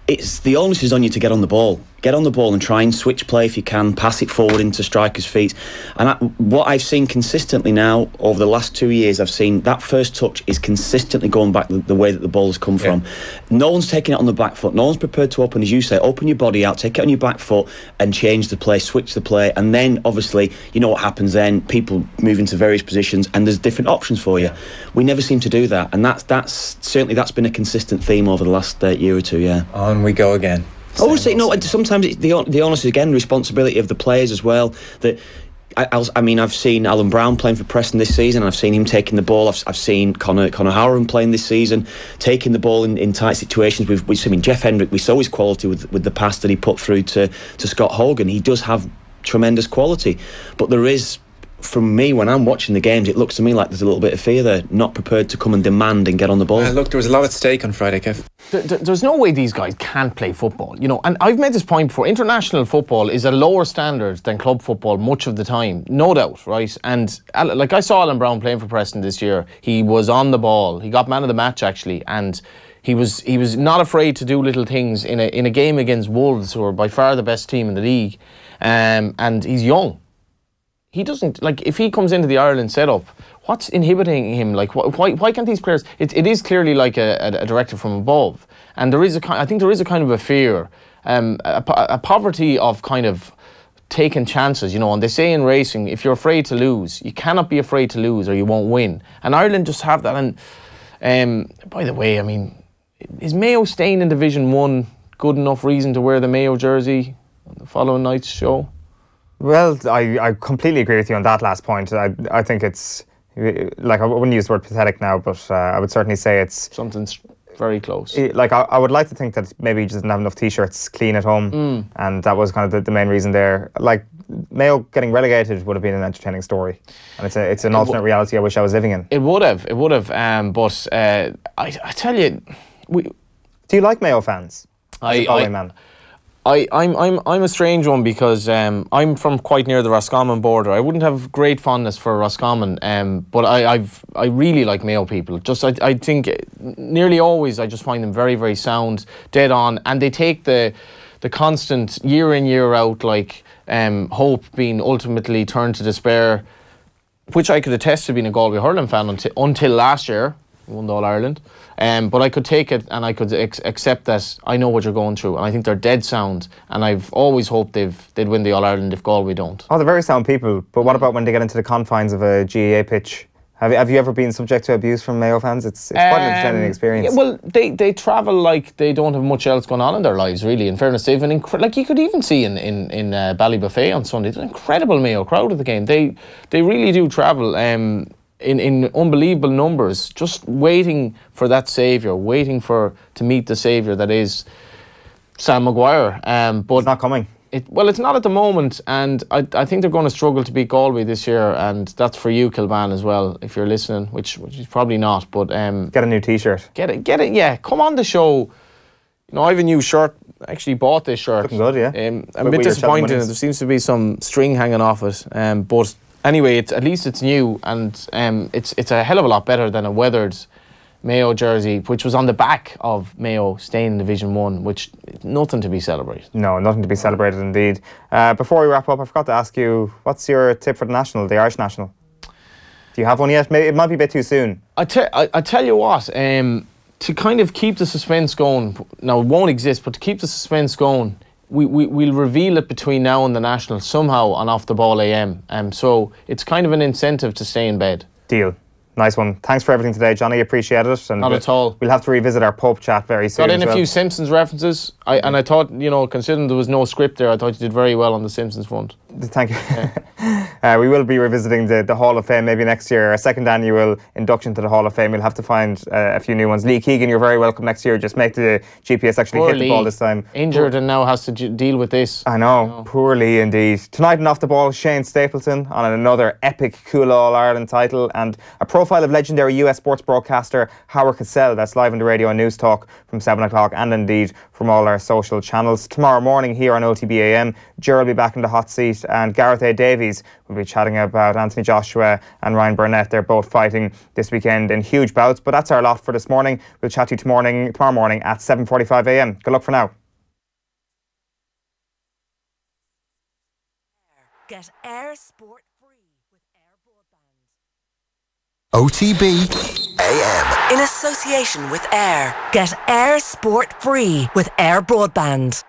it's the onus is on you to get on the ball. Get on the ball and try and switch play if you can, pass it forward into strikers' feet. And what I've seen consistently now over the last 2 years, I've seen that first touch is consistently going back the way that the ball has come from. No one's taking it on the back foot. No one's prepared to open, as you say, open your body out, take it on your back foot and change the play, switch the play. And then, obviously, you know what happens then. People move into various positions and there's different options for you. We never seem to do that. And that's been a consistent theme over the last year or two, On we go again. Obviously, no. Sometimes it's the onus is again responsibility of the players as well. That I've seen Alan Brown playing for Preston this season. I've seen him taking the ball. I've seen Conor Howard playing this season, taking the ball in tight situations. We've seen Jeff Hendrick. We saw his quality with the pass that he put through to Scott Hogan. He does have tremendous quality, but there is. From me, when I'm watching the games, it looks to me like there's a little bit of fear there, not prepared to come and demand and get on the ball. Look, there was a lot at stake on Friday, Kev. There's no way these guys can't play football, you know. And I've made this point before. International football is a lower standard than club football much of the time, no doubt, right? And like I saw Alan Brown playing for Preston this year. He was on the ball. He got man of the match actually, and he was not afraid to do little things in a game against Wolves, who are by far the best team in the league. And he's young. He doesn't, like, if he comes into the Ireland setup, what's inhibiting him? Like, why can't these players... It is clearly like a directive from above. And I think there is a kind of a fear, a poverty of kind of taking chances, you know. And they say in racing, if you're afraid to lose, you cannot be afraid to lose or you won't win. And Ireland just have that. And by the way, I mean, is Mayo staying in Division 1 good enough reason to wear the Mayo jersey on the following night's show? Well, I completely agree with you on that last point. I think it's, like, I wouldn't use the word pathetic now, but I would certainly say it's... Something's very close. Like, I would like to think that maybe he just didn't have enough T-shirts clean at home, and that was kind of the main reason there. Like, Mayo getting relegated would have been an entertaining story, and it's an alternate reality I wish I was living in. It would have, but I tell you... Do you like Mayo fans? Man? I'm a strange one because I'm from quite near the Roscommon border. I wouldn't have great fondness for Roscommon, but I really like Mayo people. Just I think nearly always I just find them very, very sound, dead on, and they take the the constant year in, year out, like hope being ultimately turned to despair, which I could attest to being a Galway hurling fan until last year, won the All-Ireland. But I could take it and I could accept that I know what you're going through, and I think they're dead sound, and I've always hoped they'd win the All-Ireland if Galway don't. Oh, they're very sound people, but what about when they get into the confines of a GAA pitch? Have you ever been subject to abuse from Mayo fans? It's quite an entertaining experience. Yeah, well, they travel like they don't have much else going on in their lives, really. In fairness, they've an like you could even see in Ballybuffet on Sunday, it's an incredible Mayo crowd at the game. They really do travel in unbelievable numbers, just waiting for that saviour, waiting to meet the saviour that is Sam Maguire. But it's not coming. Well, it's not at the moment, and I think they're going to struggle to beat Galway this year, and that's for you, Kilban, as well, if you're listening, which is probably not. But get a new T-shirt. Get it. Yeah, come on the show. You know, I have a new shirt. I actually bought this shirt. Looking good, yeah. I'm a bit disappointed. There seems to be some string hanging off it, but anyway, at least it's new, and it's a hell of a lot better than a weathered Mayo jersey, which was on the back of Mayo staying in Division 1, which nothing to be celebrated. No, nothing to be celebrated indeed. Before we wrap up, I forgot to ask you, what's your tip for the National, the Irish National? Do you have one yet? Maybe it might be a bit too soon. I tell you what, to kind of keep the suspense going, now it won't exist, but to keep the suspense going, we'll reveal it between now and the National somehow on Off the Ball AM. So it's kind of an incentive to stay in bed. Deal. Nice one. Thanks for everything today, Johnny. Appreciate it. And not at all. We'll have to revisit our pub chat very soon. Got in a few Simpsons references. And I thought, you know, considering there was no script there, I thought you did very well on the Simpsons front. Thank you. Yeah. We will be revisiting the Hall of Fame maybe next year. Our second annual induction to the Hall of Fame. We'll have to find a few new ones. Lee Keegan, you're very welcome next year. Just make the GPS actually hit the ball this time. Injured and now has to deal with this. I know. Poor Lee indeed. Tonight and Off the Ball, Shane Stapleton on another epic cool All-Ireland title, and a profile of legendary US sports broadcaster Howard Cassell. That's live on the radio and News Talk from 7 o'clock, and indeed from all our social channels. Tomorrow morning here on OTB AM, Gerald will be back in the hot seat, and Gareth A. Davies will be chatting about Anthony Joshua and Ryan Burnett. They're both fighting this weekend in huge bouts. But that's our lot for this morning. We'll chat to you tomorrow morning at 7:45 AM. Good luck for now. Get Air Sport free with Air Broadband. OTB AM. In association with Air. Get Air Sport free with Air Broadband.